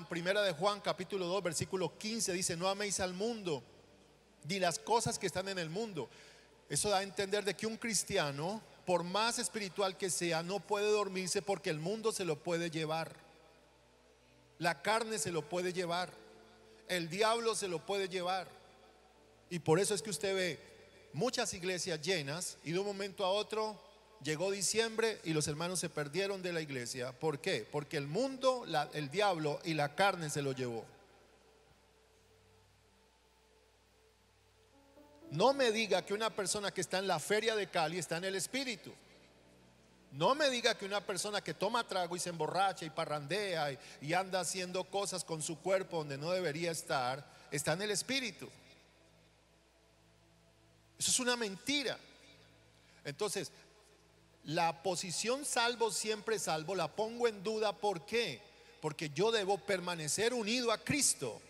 Primera de Juan capítulo 2 versículo 15 dice: no améis al mundo ni las cosas que están en el mundo. Eso da a entender de que un cristiano, por más espiritual que sea, no puede dormirse, porque el mundo se lo puede llevar, la carne se lo puede llevar, el diablo se lo puede llevar. Y por eso es que usted ve muchas iglesias llenas, y de un momento a otro llegó diciembre y los hermanos se perdieron de la iglesia. ¿Por qué? Porque el mundo, el diablo y la carne se lo llevó. No me diga que una persona que está en la feria de Cali está en el Espíritu. No me diga que una persona que toma trago y se emborracha y parrandea y anda haciendo cosas con su cuerpo donde no debería estar, está en el Espíritu. Eso es una mentira. Entonces, la posición salvo, siempre salvo, la pongo en duda. ¿Por qué? Porque yo debo permanecer unido a Cristo.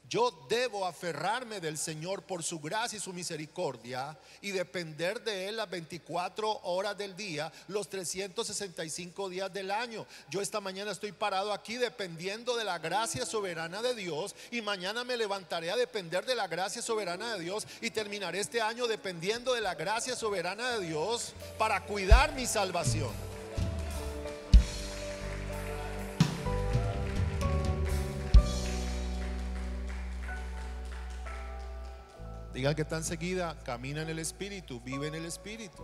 Yo debo aferrarme del Señor por su gracia y su misericordia, y depender de Él las 24 horas del día, los 365 días del año. Yo esta mañana estoy parado aquí dependiendo de la gracia soberana de Dios, y mañana me levantaré a depender de la gracia soberana de Dios, y terminaré este año dependiendo de la gracia soberana de Dios para cuidar mi salvación. Diga que está enseguida: camina en el Espíritu, vive en el Espíritu.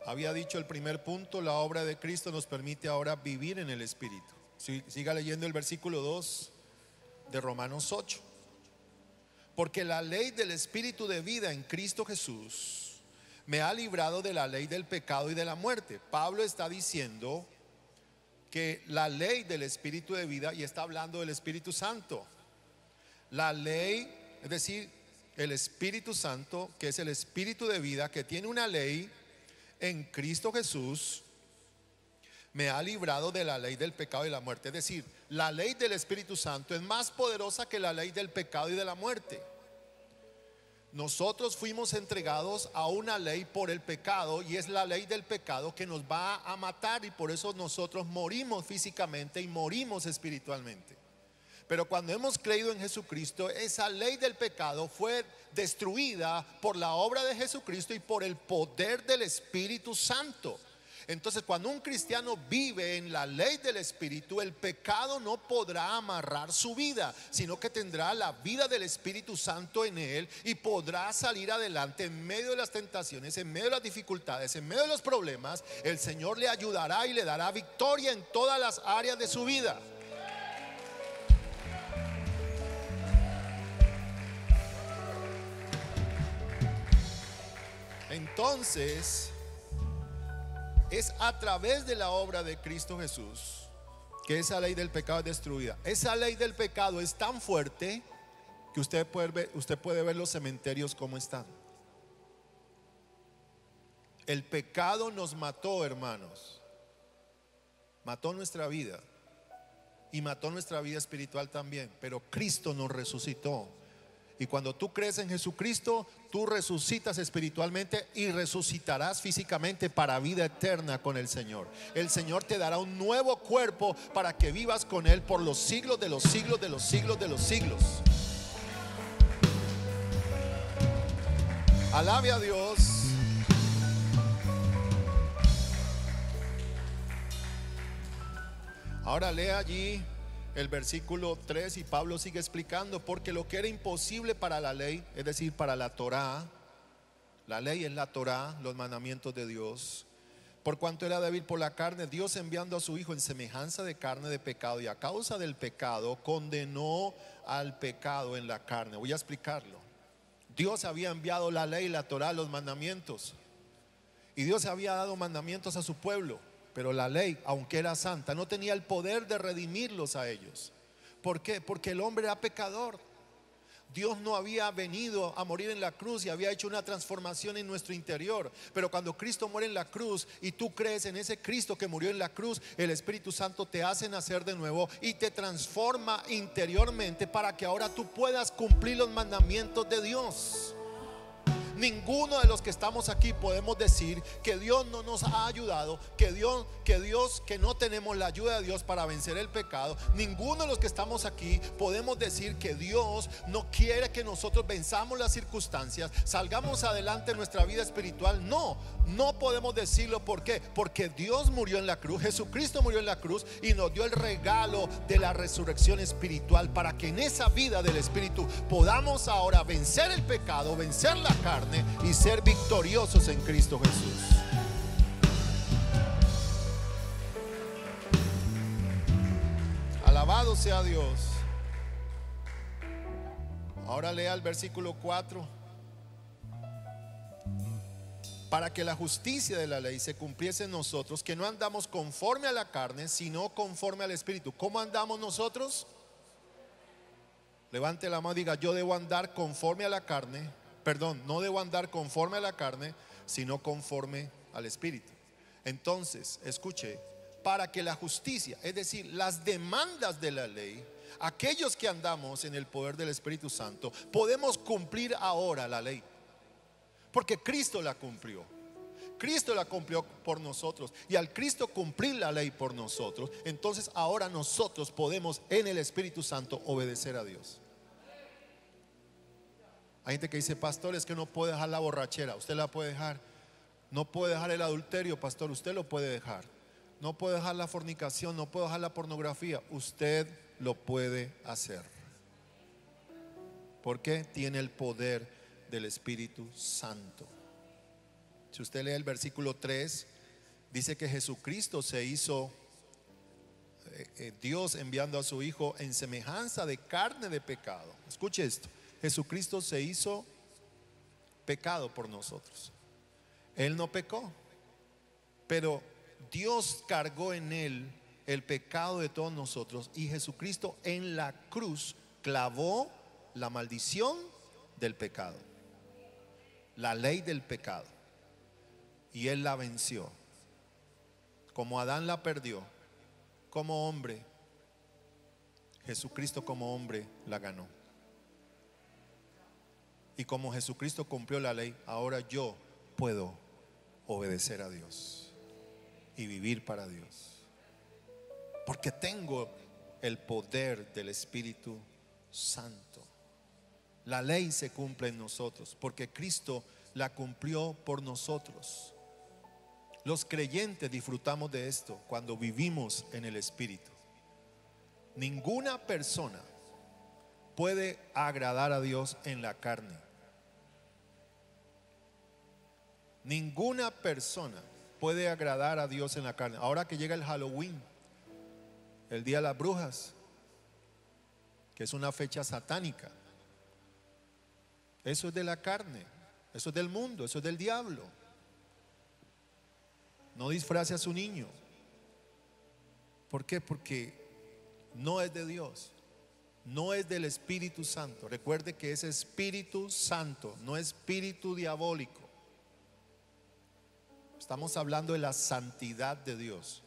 Había dicho el primer punto: la obra de Cristo nos permite ahora vivir en el Espíritu. Siga leyendo el versículo 2 de Romanos 8. Porque la ley del Espíritu de vida en Cristo Jesús me ha librado de la ley del pecado y de la muerte. Pablo está diciendo que la ley del Espíritu de vida, y está hablando del Espíritu Santo. La ley, es decir, el Espíritu Santo, que es el Espíritu de vida, que tiene una ley en Cristo Jesús, me ha librado de la ley del pecado y la muerte. Es decir, la ley del Espíritu Santo es más poderosa que la ley del pecado y de la muerte. Nosotros fuimos entregados a una ley por el pecado, y es la ley del pecado que nos va a matar, y por eso nosotros morimos físicamente y morimos espiritualmente. Pero cuando hemos creído en Jesucristo, esa ley del pecado fue destruida por la obra de Jesucristo y por el poder del Espíritu Santo. Entonces, cuando un cristiano vive en la ley del Espíritu, el pecado no podrá amarrar su vida, sino que tendrá la vida del Espíritu Santo en él, y podrá salir adelante en medio de las tentaciones, en medio de las dificultades, en medio de los problemas. El Señor le ayudará y le dará victoria en todas las áreas de su vida. entonces es a través de la obra de Cristo Jesús que esa ley del pecado es destruida. Esa ley del pecado es tan fuerte que usted puede ver los cementerios como están. El pecado nos mató, hermanos. Mató nuestra vida y mató nuestra vida espiritual también. Pero Cristo nos resucitó. Y cuando tú crees en Jesucristo, tú resucitas espiritualmente y resucitarás físicamente para vida eterna con el Señor. El Señor te dará un nuevo cuerpo para que vivas con Él por los siglos de los siglos de los siglos de los siglos. Alabe a Dios. Ahora lea allí el versículo 3 y Pablo sigue explicando, porque lo que era imposible para la ley, es decir, para la Torá, la ley es la Torá, los mandamientos de Dios, por cuanto era débil por la carne, Dios enviando a su Hijo en semejanza de carne de pecado, y a causa del pecado condenó al pecado en la carne. Voy a explicarlo. Dios había enviado la ley, la Torá, los mandamientos, y Dios había dado mandamientos a su pueblo. Pero la ley, aunque era santa, no tenía el poder de redimirlos a ellos. ¿Por qué? Porque el hombre era pecador. Dios no había venido a morir en la cruz y había hecho una transformación en nuestro interior. Pero cuando Cristo muere en la cruz y tú crees en ese Cristo que murió en la cruz, el Espíritu Santo te hace nacer de nuevo y te transforma interiormente para que ahora tú puedas cumplir los mandamientos de Dios. Ninguno de los que estamos aquí podemos decir que Dios no nos ha ayudado, que no tenemos la ayuda de Dios para vencer el pecado. Ninguno de los que estamos aquí podemos decir que Dios no quiere que nosotros venzamos las circunstancias, salgamos adelante en nuestra vida espiritual. No podemos decirlo. ¿Por qué? Porque Dios murió en la cruz, Jesucristo murió en la cruz y nos dio el regalo de la resurrección espiritual para que en esa vida del Espíritu podamos ahora vencer el pecado, vencer la carne y ser victoriosos en Cristo Jesús. Alabado sea Dios. Ahora lea el versículo 4. Para que la justicia de la ley se cumpliese en nosotros, que no andamos conforme a la carne, sino conforme al Espíritu. ¿Cómo andamos nosotros? Levante la mano y diga: yo debo andar conforme a la carne. Perdón, no debo andar conforme a la carne, sino conforme al Espíritu. Entonces, escuche, para que la justicia, es decir, las demandas de la ley, aquellos que andamos en el poder del Espíritu Santo, podemos cumplir ahora la ley. Porque Cristo la cumplió. Cristo la cumplió por nosotros. Y al Cristo cumplir la ley por nosotros, entonces ahora nosotros podemos en el Espíritu Santo obedecer a Dios. Hay gente que dice: pastor, es que no puede dejar la borrachera. Usted la puede dejar. No puede dejar el adulterio, pastor. Usted lo puede dejar. No puede dejar la fornicación, no puede dejar la pornografía. Usted lo puede hacer. Porque tiene el poder del Espíritu Santo. Si usted lee el versículo 3, dice que Jesucristo se hizo Dios enviando a su Hijo en semejanza de carne de pecado. Escuche esto: Jesucristo se hizo pecado por nosotros. Él no pecó, pero Dios cargó en Él el pecado de todos nosotros, y Jesucristo en la cruz clavó la maldición del pecado, la ley del pecado, y Él la venció. Como Adán la perdió como hombre, Jesucristo como hombre la ganó. Y como Jesucristo cumplió la ley, ahora yo puedo obedecer a Dios y vivir para Dios, porque tengo el poder del Espíritu Santo. La ley se cumple en nosotros porque Cristo la cumplió por nosotros. Los creyentes disfrutamos de esto cuando vivimos en el Espíritu. Ninguna persona puede agradar a Dios en la carne. Ninguna persona puede agradar a Dios en la carne. Ahora que llega el Halloween, el día de las brujas, que es una fecha satánica, eso es de la carne, eso es del mundo, eso es del diablo. No disfrace a su niño. ¿Por qué? Porque no es de Dios, no es del Espíritu Santo. Recuerde que es Espíritu Santo, no espíritu diabólico. Estamos hablando de la santidad de Dios.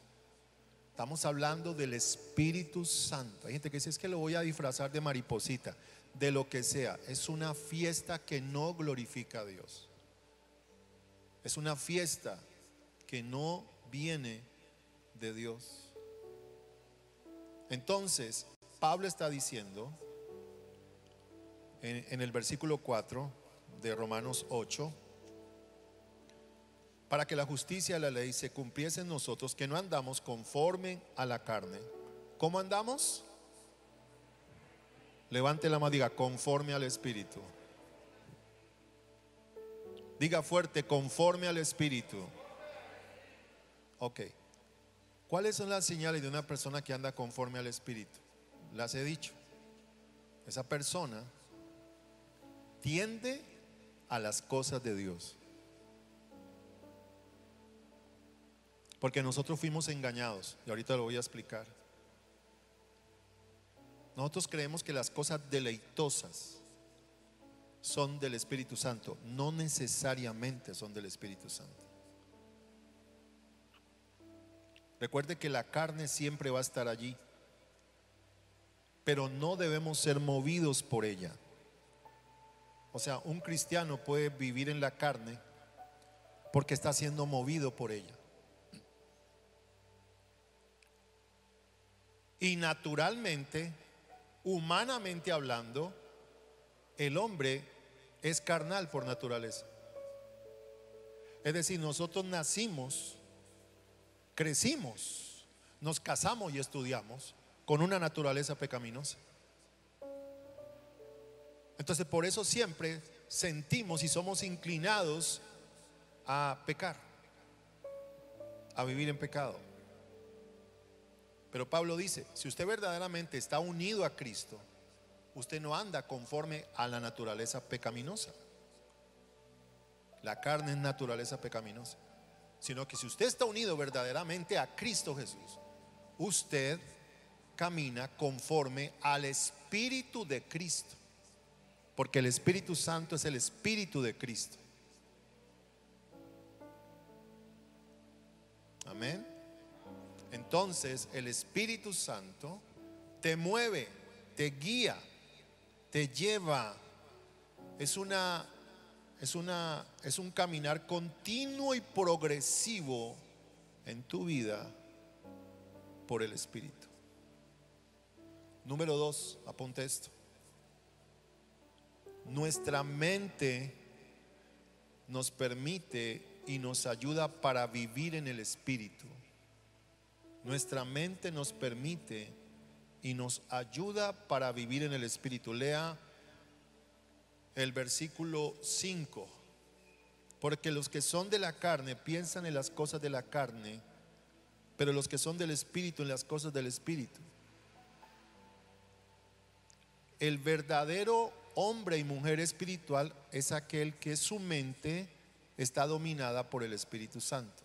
Estamos hablando del Espíritu Santo. Hay gente que dice, es que lo voy a disfrazar de mariposita, de lo que sea. Es una fiesta que no glorifica a Dios. Es una fiesta que no viene de Dios. Entonces, Pablo está diciendo en el versículo 4 de Romanos 8, para que la justicia de la ley se cumpliese en nosotros, que no andamos conforme a la carne. ¿Cómo andamos? Levante la mano, diga, conforme al Espíritu. Diga fuerte, conforme al Espíritu. Ok. ¿Cuáles son las señales de una persona que anda conforme al Espíritu? Las he dicho. Esa persona tiende a las cosas de Dios. Porque nosotros fuimos engañados, y ahorita lo voy a explicar. Nosotros creemos que las cosas deleitosas son del Espíritu Santo. No necesariamente son del Espíritu Santo. Recuerde que la carne siempre va a estar allí, pero no debemos ser movidos por ella. O sea, un cristiano puede vivir en la carne porque está siendo movido por ella. Y naturalmente, humanamente hablando, el hombre es carnal por naturaleza. Es decir, nosotros nacimos, crecimos, nos casamos y estudiamos con una naturaleza pecaminosa. Entonces, por eso siempre sentimos y somos inclinados a pecar, a vivir en pecado. Pero Pablo dice, si usted verdaderamente está unido a Cristo, usted no anda conforme a la naturaleza pecaminosa. La carne es naturaleza pecaminosa. Sino que si usted está unido verdaderamente a Cristo Jesús, usted camina conforme al Espíritu de Cristo. Porque el Espíritu Santo es el Espíritu de Cristo. Amén. Entonces el Espíritu Santo te mueve, te guía, te lleva. Es un caminar continuo y progresivo en tu vida por el Espíritu. Número 2, apunte esto. Nuestra mente nos permite y nos ayuda para vivir en el Espíritu. Nuestra mente nos permite y nos ayuda para vivir en el Espíritu. Lea el versículo 5. Porque los que son de la carne piensan en las cosas de la carne, pero los que son del Espíritu en las cosas del Espíritu. El verdadero hombre y mujer espiritual es aquel que su mente está dominada por el Espíritu Santo.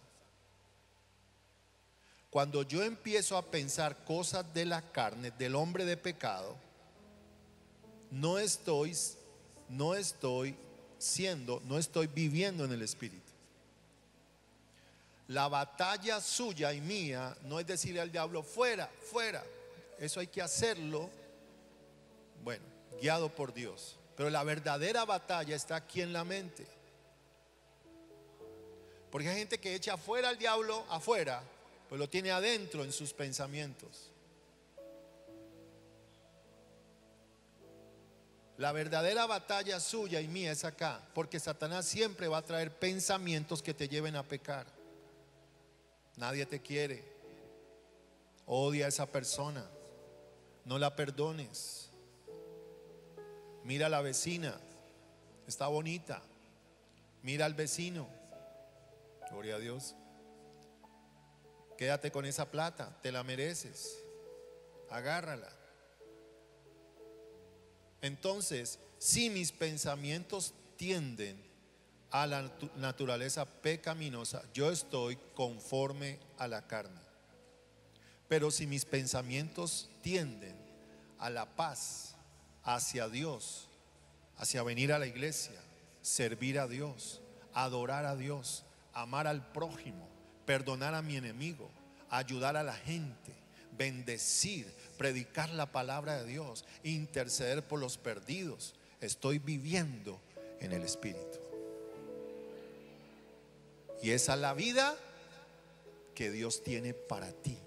Cuando yo empiezo a pensar cosas de la carne, del hombre de pecado, no estoy viviendo en el Espíritu. La batalla suya y mía no es decirle al diablo, fuera, fuera. Eso hay que hacerlo, bueno, guiado por Dios. Pero la verdadera batalla está aquí en la mente. Porque hay gente que echa afuera al diablo, afuera, pues lo tiene adentro en sus pensamientos. La verdadera batalla suya y mía es acá, porque Satanás siempre va a traer pensamientos que te lleven a pecar. Nadie te quiere. Odia a esa persona. No la perdones. Mira a la vecina, está bonita. Mira al vecino. Gloria a Dios. Quédate con esa plata, te la mereces. Agárrala. Entonces, si mis pensamientos tienden a la naturaleza pecaminosa, yo estoy conforme a la carne. Pero si mis pensamientos tienden a la paz, hacia Dios, hacia venir a la iglesia, servir a Dios, adorar a Dios, amar al prójimo, perdonar a mi enemigo, ayudar a la gente, bendecir, predicar la palabra de Dios, interceder por los perdidos, estoy viviendo en el Espíritu. Y esa es la vida que Dios tiene para ti.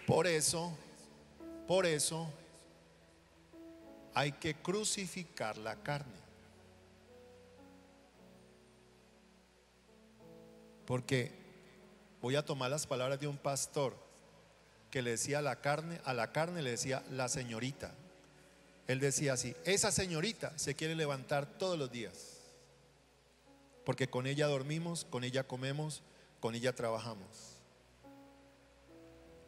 Por eso hay que crucificar la carne. Porque voy a tomar las palabras de un pastor que le decía a la carne le decía la señorita. Él decía así: esa señorita se quiere levantar todos los días, porque con ella dormimos, con ella comemos, con ella trabajamos.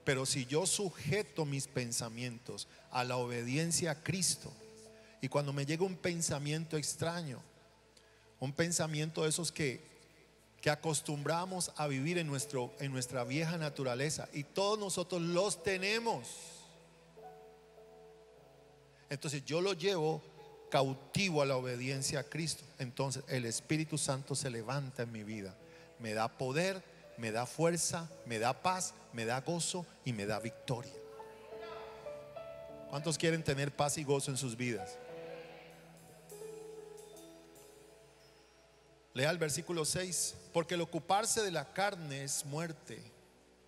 Pero si yo sujeto mis pensamientos a la obediencia a Cristo, y cuando me llega un pensamiento extraño, un pensamiento de esos que acostumbramos a vivir en nuestra vieja naturaleza, y todos nosotros los tenemos, entonces yo lo llevo cautivo a la obediencia a Cristo. Entonces el Espíritu Santo se levanta en mi vida, me da poder, me da fuerza, me da paz, me da gozo y me da victoria. ¿Cuántos quieren tener paz y gozo en sus vidas? Lea el versículo 6. Porque el ocuparse de la carne es muerte,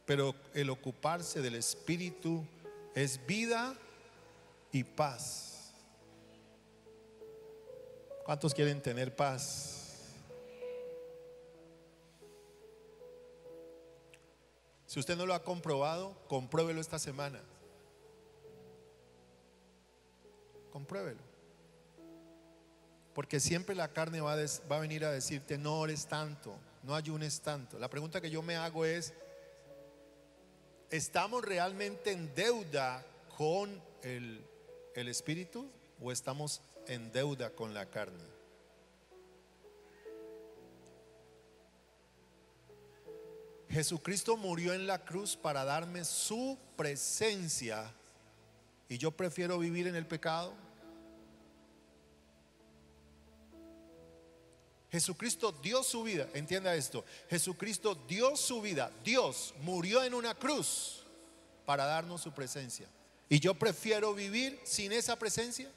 pero el ocuparse del Espíritu es vida y paz. ¿Cuántos quieren tener paz? Si usted no lo ha comprobado, compruébelo esta semana. Compruébelo. Porque siempre la carne va a venir a decirte: no ores tanto, no ayunes tanto. La pregunta que yo me hago es: ¿estamos realmente en deuda con el Espíritu o estamos en deuda con la carne? Jesucristo murió en la cruz para darme su presencia, y yo prefiero vivir en el pecado. Jesucristo dio su vida, entienda esto, Jesucristo dio su vida, Dios murió en una cruz para darnos su presencia, y yo prefiero vivir sin esa presencia.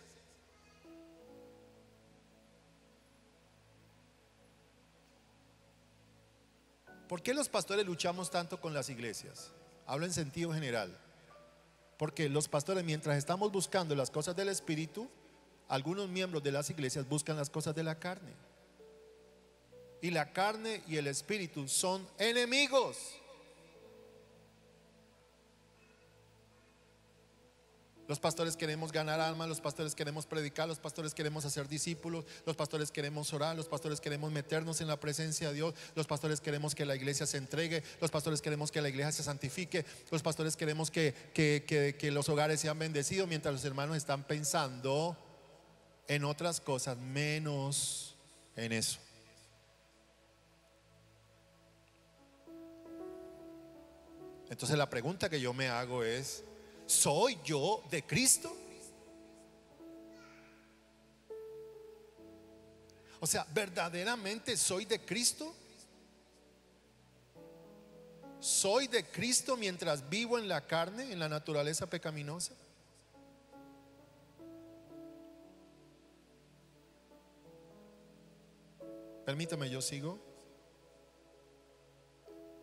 ¿Por qué los pastores luchamos tanto con las iglesias? Hablo en sentido general. Porque los pastores, mientras estamos buscando las cosas del Espíritu, algunos miembros de las iglesias buscan las cosas de la carne. Y la carne y el Espíritu son enemigos. Los pastores queremos ganar almas, los pastores queremos predicar, los pastores queremos hacer discípulos, los pastores queremos orar, los pastores queremos meternos en la presencia de Dios, los pastores queremos que la iglesia se entregue, los pastores queremos que la iglesia se santifique, los pastores queremos que los hogares sean bendecidos, mientras los hermanos están pensando en otras cosas menos en eso. Entonces la pregunta que yo me hago es: ¿soy yo de Cristo? O sea, ¿verdaderamente soy de Cristo? ¿Soy de Cristo mientras vivo en la carne, en la naturaleza pecaminosa? Permítame, yo sigo.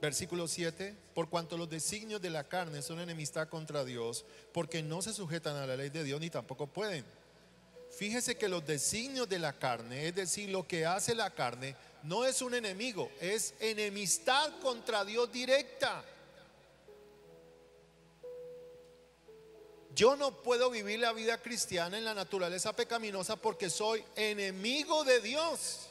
Versículo 7: por cuanto los designios de la carne son enemistad contra Dios, porque no se sujetan a la ley de Dios ni tampoco pueden. Fíjese que los designios de la carne, es decir, lo que hace la carne, no es un enemigo, es enemistad contra Dios directa. Yo no puedo vivir la vida cristiana en la naturaleza pecaminosa porque soy enemigo de Dios.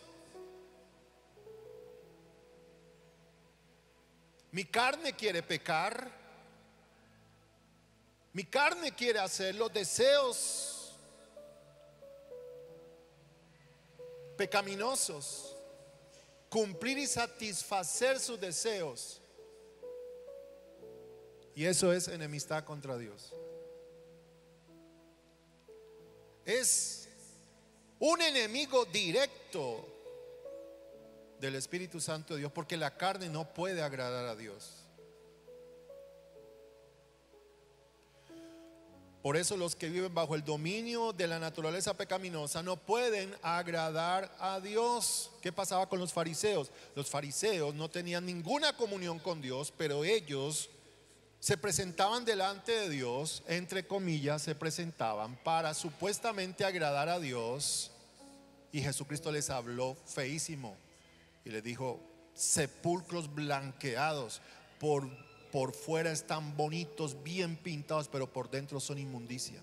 Mi carne quiere pecar. Mi carne quiere hacer los deseos pecaminosos, cumplir y satisfacer sus deseos. Y eso es enemistad contra Dios. Es un enemigo directo del Espíritu Santo de Dios, porque la carne no puede agradar a Dios. Por eso los que viven bajo el dominio de la naturaleza pecaminosa no pueden agradar a Dios. ¿Qué pasaba con los fariseos? Los fariseos no tenían ninguna comunión con Dios, pero ellos se presentaban delante de Dios, entre comillas, se presentaban para supuestamente agradar a Dios. Y Jesucristo les habló feísimo y les dijo: sepulcros blanqueados, por fuera están bonitos, bien pintados, pero por dentro son inmundicia.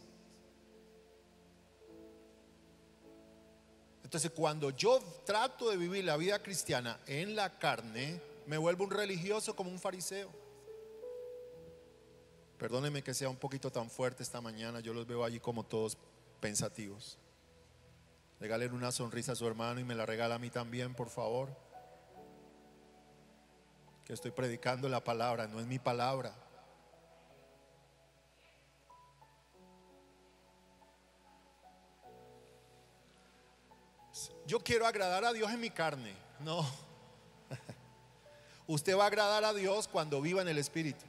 Entonces, cuando yo trato de vivir la vida cristiana en la carne, me vuelvo un religioso como un fariseo. Perdónenme que sea un poquito tan fuerte esta mañana. Yo los veo allí como todos pensativos. Regalen una sonrisa a su hermano y me la regala a mí también, por favor. Que estoy predicando la palabra, no es mi palabra. Yo quiero agradar a Dios en mi carne. No. Usted va a agradar a Dios cuando viva en el Espíritu.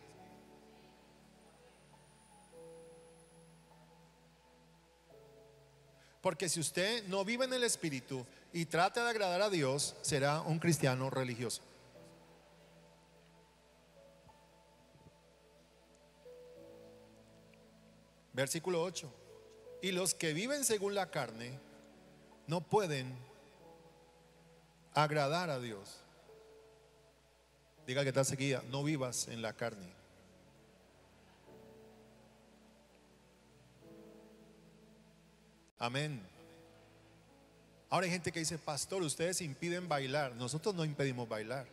Porque si usted no vive en el Espíritu y trata de agradar a Dios, será un cristiano religioso. Versículo 8. Y los que viven según la carne no pueden agradar a Dios. Diga que está seguida: no vivas en la carne. Amén. Ahora hay gente que dice: pastor, ustedes impiden bailar. Nosotros no impedimos bailar.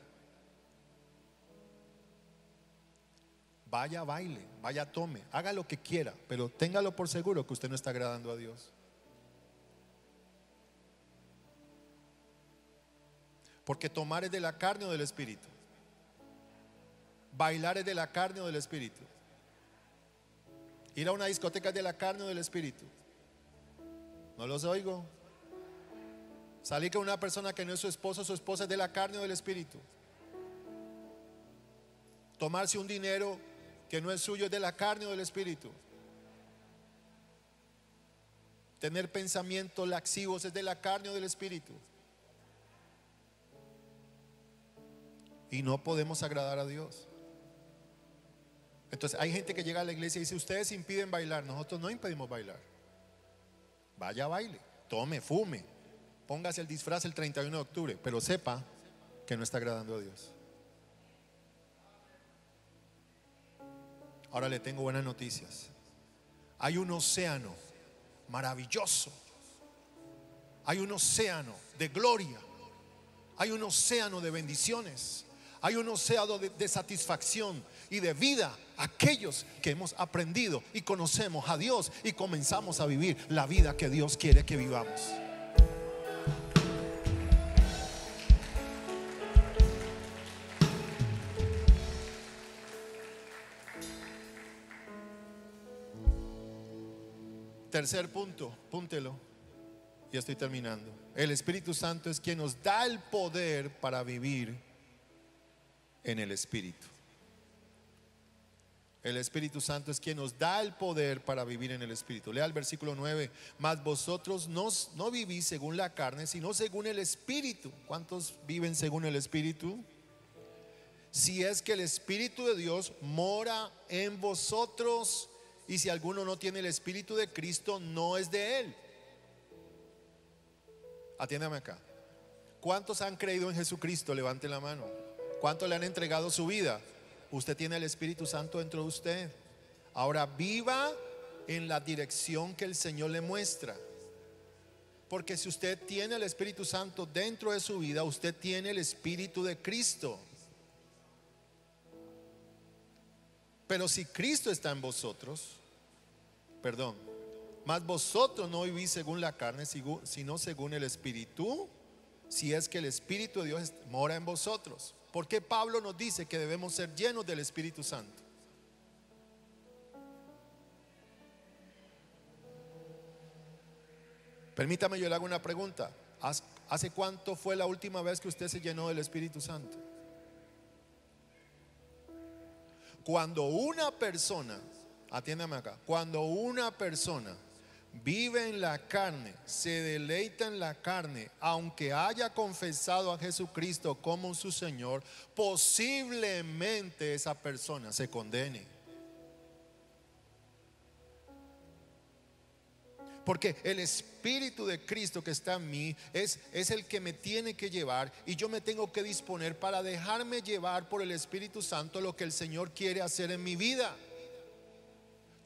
Vaya, baile, vaya, tome, haga lo que quiera, pero téngalo por seguro que usted no está agradando a Dios. Porque tomar es de la carne o del Espíritu. Bailar es de la carne o del Espíritu. Ir a una discoteca es de la carne o del Espíritu. No los oigo. Salir con una persona que no es su esposo o su esposa es de la carne o del Espíritu. Tomarse un dinero que no es suyo es de la carne o del Espíritu. Tener pensamientos laxivos es de la carne o del Espíritu. Y no podemos agradar a Dios. Entonces hay gente que llega a la iglesia y dice: ustedes impiden bailar. Nosotros no impedimos bailar. Vaya, baile, tome, fume, póngase el disfraz el 31 de octubre, pero sepa que no está agradando a Dios. Ahora le tengo buenas noticias. Hay un océano maravilloso. Hay un océano de gloria. Hay un océano de bendiciones. Hay un océano de satisfacción y de vida. Aquellos que hemos aprendido y conocemos a Dios y comenzamos a vivir la vida que Dios quiere que vivamos. Tercer punto, púntelo. Ya estoy terminando. El Espíritu Santo es quien nos da el poder para vivir en el Espíritu. El Espíritu Santo es quien nos da el poder para vivir en el Espíritu. Lea el versículo 9. Mas vosotros no vivís según la carne, sino según el Espíritu. ¿Cuántos viven según el Espíritu? Si es que el Espíritu de Dios mora en vosotros. Y si alguno no tiene el Espíritu de Cristo, no es de él. Atiéndame acá. ¿Cuántos han creído en Jesucristo? Levanten la mano. ¿Cuántos le han entregado su vida? Usted tiene el Espíritu Santo dentro de usted. Ahora viva en la dirección que el Señor le muestra. Porque si usted tiene el Espíritu Santo dentro de su vida, usted tiene el Espíritu de Cristo. Pero si Cristo está en vosotros, perdón, mas vosotros no vivís según la carne, sino según el Espíritu, si es que el Espíritu de Dios mora en vosotros. ¿Por qué Pablo nos dice que debemos ser llenos del Espíritu Santo? Permítame, yo le hago una pregunta. ¿Hace cuánto fue la última vez que usted se llenó del Espíritu Santo? Cuando una persona, atiéndame acá, cuando una persona vive en la carne, se deleita en la carne, aunque haya confesado a Jesucristo como su Señor, posiblemente esa persona se condene. Porque el Espíritu de Cristo que está en mí es el que me tiene que llevar, y yo me tengo que disponer para dejarme llevar por el Espíritu Santo lo que el Señor quiere hacer en mi vida.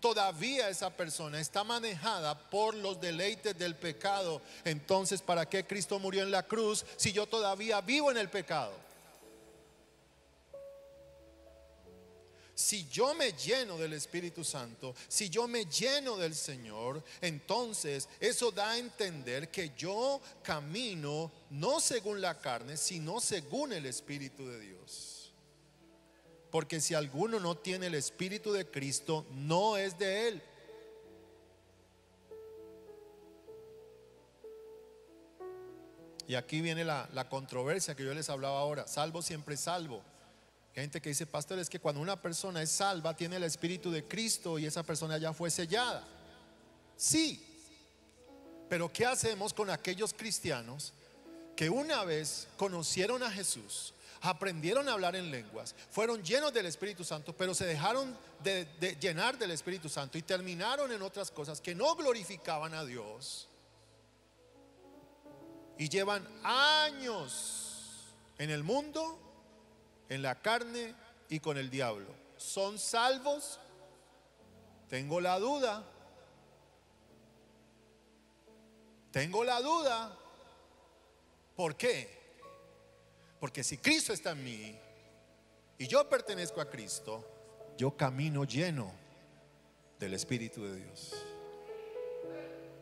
Todavía esa persona está manejada por los deleites del pecado. Entonces, ¿para qué Cristo murió en la cruz si yo todavía vivo en el pecado? Si yo me lleno del Espíritu Santo, si yo me lleno del Señor, entonces eso da a entender que yo camino no según la carne, sino según el Espíritu de Dios. Porque si alguno no tiene el Espíritu de Cristo, no es de Él. Y aquí viene la controversia que yo les hablaba ahora. Salvo siempre salvo. Hay gente que dice, pastor, es que cuando una persona es salva, tiene el Espíritu de Cristo y esa persona ya fue sellada. Sí, pero ¿qué hacemos con aquellos cristianos que una vez conocieron a Jesús, aprendieron a hablar en lenguas, fueron llenos del Espíritu Santo, pero se dejaron de llenar del Espíritu Santo y terminaron en otras cosas que no glorificaban a Dios, y llevan años en el mundo, en la carne y con el diablo? ¿Son salvos? Tengo la duda. Tengo la duda. ¿Por qué? Porque si Cristo está en mí y yo pertenezco a Cristo, yo camino lleno del Espíritu de Dios.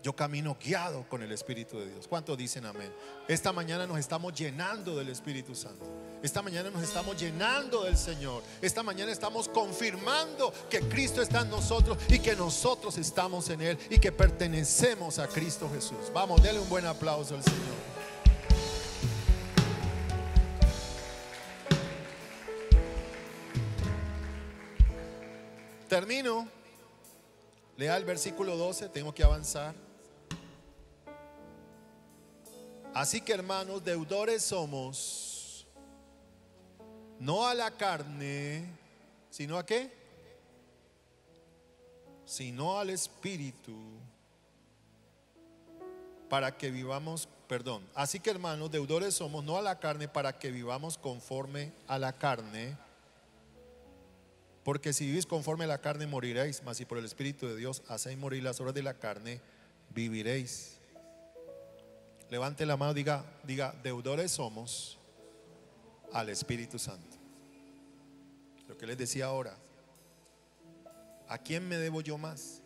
Yo camino guiado con el Espíritu de Dios. ¿Cuántos dicen amén? Esta mañana nos estamos llenando del Espíritu Santo. Esta mañana nos estamos llenando del Señor. Esta mañana estamos confirmando que Cristo está en nosotros y que nosotros estamos en Él y que pertenecemos a Cristo Jesús. Vamos, denle un buen aplauso al Señor. Termino. Lea el versículo 12, tengo que avanzar. Así que, hermanos, deudores somos, no a la carne, sino a ¿qué? Sino al Espíritu, para que vivamos, perdón. Así que, hermanos, deudores somos, no a la carne, para que vivamos conforme a la carne. Porque si vivís conforme a la carne moriréis, mas si por el Espíritu de Dios hacéis morir las obras de la carne, viviréis. Levante la mano, diga, deudores somos al Espíritu Santo. Lo que les decía ahora, ¿a quién me debo yo más?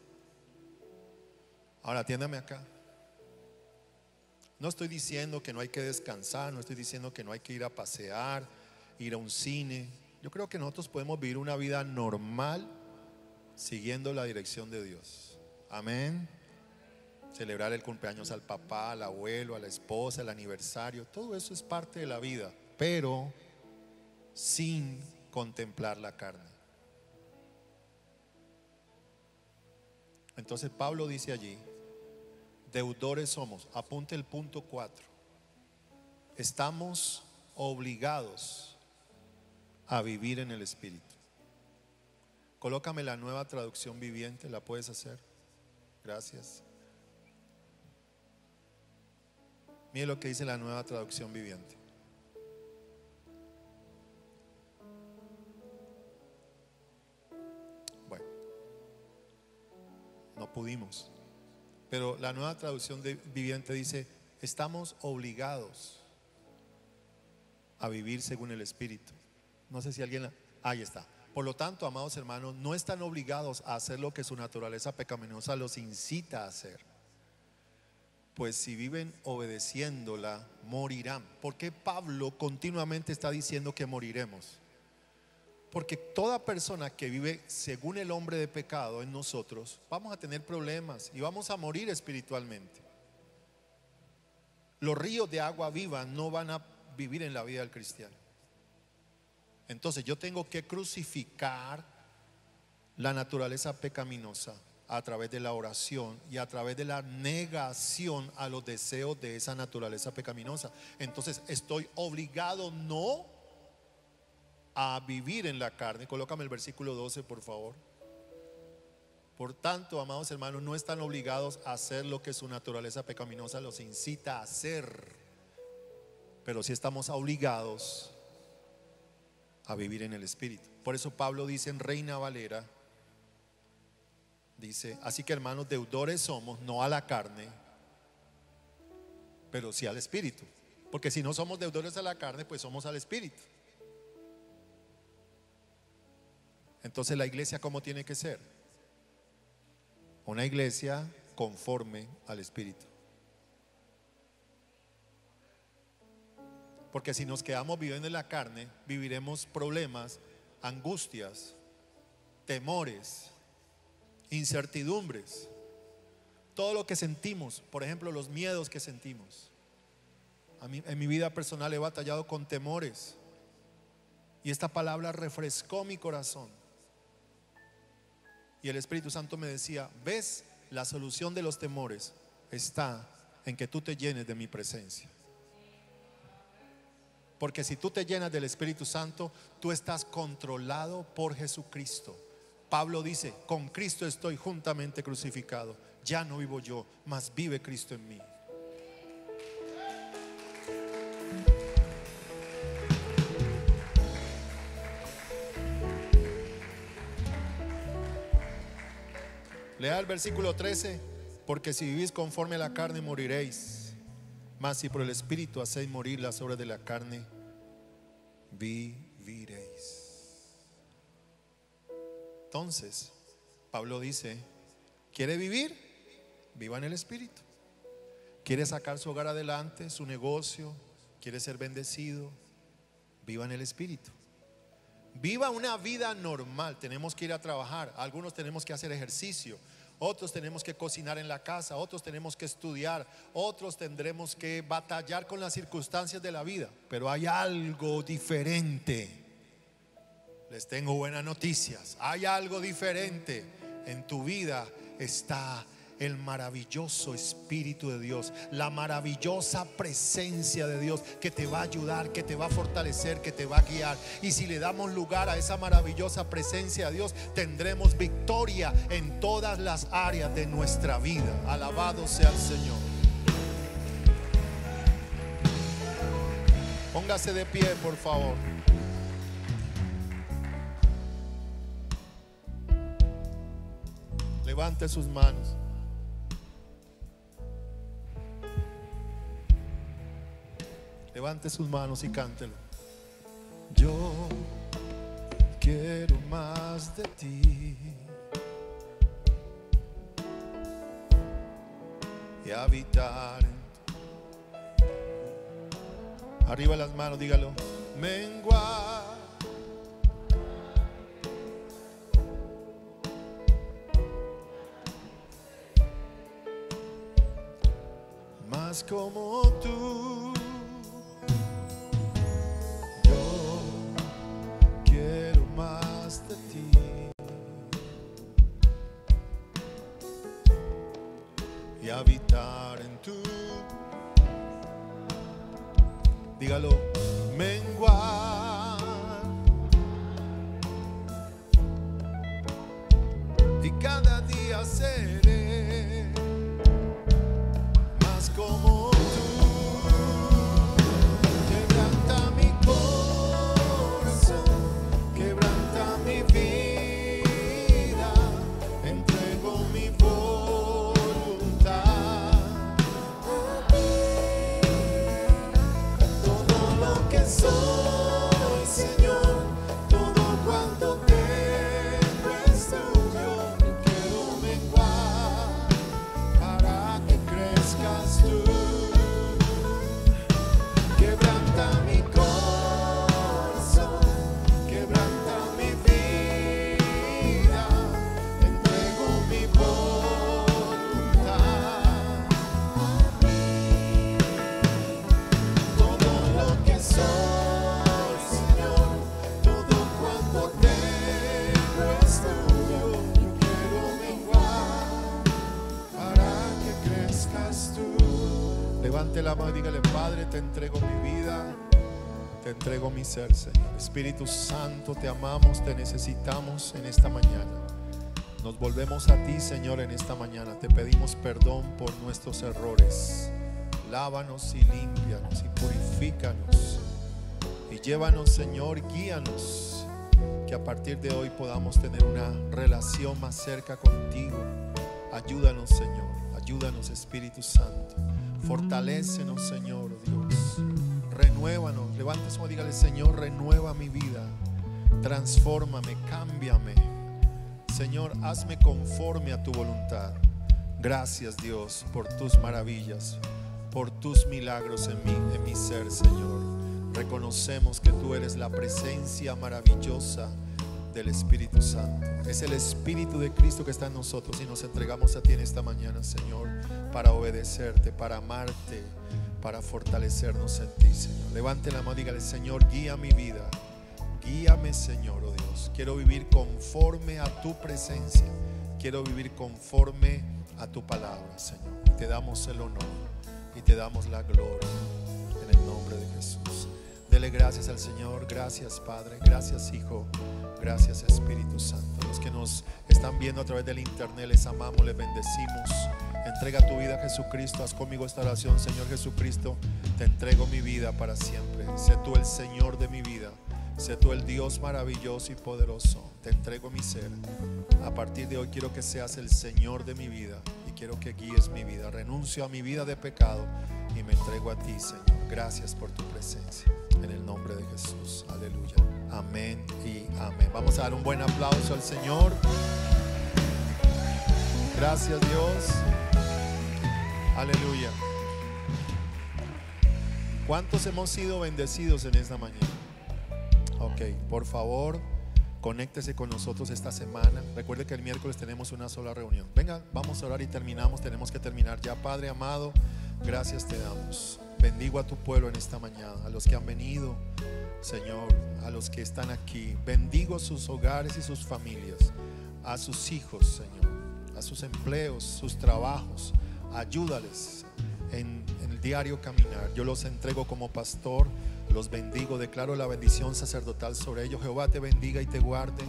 Ahora atiéndame acá. No estoy diciendo que no hay que descansar, no estoy diciendo que no hay que ir a pasear, ir a un cine. Yo creo que nosotros podemos vivir una vida normal siguiendo la dirección de Dios. Amén. Celebrar el cumpleaños al papá, al abuelo, a la esposa, el aniversario, todo eso es parte de la vida, pero sin contemplar la carne. Entonces Pablo dice allí, deudores somos. Apunte el punto 4. Estamos obligados a vivir en el Espíritu. Colócame la Nueva Traducción Viviente, ¿la puedes hacer? Gracias. Mire lo que dice la Nueva Traducción Viviente. Bueno, no pudimos, pero la Nueva Traducción Viviente dice, estamos obligados a vivir según el Espíritu. No sé si alguien, ahí está. Por lo tanto, amados hermanos, no están obligados a hacer lo que su naturaleza pecaminosa los incita a hacer. Pues si viven obedeciéndola, morirán. ¿Por qué Pablo continuamente está diciendo que moriremos? Porque toda persona que vive según el hombre de pecado en nosotros, vamos a tener problemas y vamos a morir espiritualmente. Los ríos de agua viva no van a vivir en la vida del cristiano. Entonces yo tengo que crucificar la naturaleza pecaminosa a través de la oración y a través de la negación a los deseos de esa naturaleza pecaminosa. Entonces estoy obligado no a vivir en la carne. Colócame el versículo 12, por favor. Por tanto, amados hermanos, no están obligados a hacer lo que su naturaleza pecaminosa los incita a hacer, pero sí estamos obligados a vivir en el Espíritu. Por eso Pablo dice en Reina Valera, dice: así que hermanos, deudores somos, no a la carne, pero sí al Espíritu. Porque si no somos deudores a la carne, pues somos al Espíritu. Entonces la iglesia, ¿cómo tiene que ser? Una iglesia conforme al Espíritu. Porque si nos quedamos viviendo en la carne, viviremos problemas, angustias, temores, incertidumbres, todo lo que sentimos. Por ejemplo, los miedos que sentimos. En mi vida personal he batallado con temores, y esta palabra refrescó mi corazón. Y el Espíritu Santo me decía: ¿ves? La solución de los temores está en que tú te llenes de mi presencia. Porque si tú te llenas del Espíritu Santo, tú estás controlado por Jesucristo. Pablo dice: con Cristo estoy juntamente crucificado. Ya no vivo yo, mas vive Cristo en mí. Lea el versículo 13: porque si vivís conforme a la carne, moriréis, mas si por el Espíritu hacéis morir las obras de la carne, viviréis. Entonces Pablo dice: ¿quiere vivir? Viva en el Espíritu. ¿Quiere sacar su hogar adelante, su negocio? ¿Quiere ser bendecido? Viva en el Espíritu. Viva una vida normal. Tenemos que ir a trabajar, algunos tenemos que hacer ejercicio, otros tenemos que cocinar en la casa, otros tenemos que estudiar, otros tendremos que batallar con las circunstancias de la vida. Pero hay algo diferente. Les tengo buenas noticias. Hay algo diferente. En tu vida está el maravilloso Espíritu de Dios, la maravillosa presencia de Dios, que te va a ayudar, que te va a fortalecer, que te va a guiar. Y si le damos lugar a esa maravillosa presencia de Dios, tendremos victoria en todas las áreas de nuestra vida. Alabado sea el Señor. Póngase de pie, por favor. Levante sus manos. Levante sus manos y cántelo. Yo quiero más de ti y habitar en tu... Arriba las manos, dígalo. Menguar más como tú. De ti y habitar en tu, dígalo, menguar y cada día seré más como tú. Quebranta mi corazón, quebranta mi vida, entrego mi voluntad. Todo lo que soy, Señor, todo cuanto te Levante la mano y dígale: Padre, te entrego mi vida, te entrego mi ser, Señor. Espíritu Santo, te amamos, te necesitamos en esta mañana. Nos volvemos a ti, Señor, en esta mañana. Te pedimos perdón por nuestros errores. Lávanos y límpianos y purifícanos. Y llévanos, Señor, guíanos. Que a partir de hoy podamos tener una relación más cerca contigo. Ayúdanos, Señor. Ayúdanos, Espíritu Santo. Fortalécenos, Señor, Dios. Renuévanos. Levanta su mano y dígale: Señor, renueva mi vida. Transfórmame, cámbiame. Señor, hazme conforme a tu voluntad. Gracias, Dios, por tus maravillas, por tus milagros en mi ser, Señor. Reconocemos que tú eres la presencia maravillosa del Espíritu Santo. Es el Espíritu de Cristo que está en nosotros y nos entregamos a ti en esta mañana, Señor, para obedecerte, para amarte, para fortalecernos en ti, Señor. Levante la mano y dígale: Señor, guía mi vida. Guíame, Señor, oh Dios. Quiero vivir conforme a tu presencia. Quiero vivir conforme a tu palabra, Señor. Y te damos el honor y te damos la gloria en el nombre de Jesús. Dele gracias al Señor. Gracias, Padre. Gracias, Hijo. Gracias, Espíritu Santo. Los que nos están viendo a través del internet, les amamos, les bendecimos. Entrega tu vida a Jesucristo. Haz conmigo esta oración: Señor Jesucristo, te entrego mi vida para siempre. Sé tú el Señor de mi vida. Sé tú el Dios maravilloso y poderoso. Te entrego mi ser. A partir de hoy quiero que seas el Señor de mi vida y quiero que guíes mi vida. Renuncio a mi vida de pecado y me entrego a ti, Señor. Gracias por tu presencia. En el nombre de Jesús. Aleluya. Amén y amén. Vamos a dar un buen aplauso al Señor. Gracias, Dios. Aleluya. ¿Cuántos hemos sido bendecidos en esta mañana? Ok, por favor, conéctese con nosotros esta semana. Recuerde que el miércoles tenemos una sola reunión. Venga, vamos a orar y terminamos. Tenemos que terminar ya. Padre amado, gracias te damos. Bendigo a tu pueblo en esta mañana, a los que han venido, Señor, a los que están aquí. Bendigo sus hogares y sus familias, a sus hijos, Señor, a sus empleos, sus trabajos. Ayúdales en el diario caminar. Yo los entrego como pastor. Los bendigo, declaro la bendición sacerdotal sobre ellos. Jehová te bendiga y te guarde.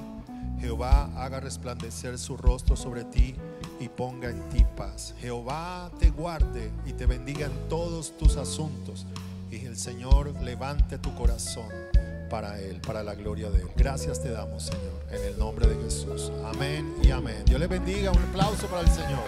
Jehová haga resplandecer su rostro sobre ti y ponga en ti paz. Jehová te guarde y te bendiga en todos tus asuntos. Y el Señor levante tu corazón para Él, para la gloria de Él. Gracias te damos, Señor, en el nombre de Jesús. Amén y amén. Dios les bendiga. Un aplauso para el Señor.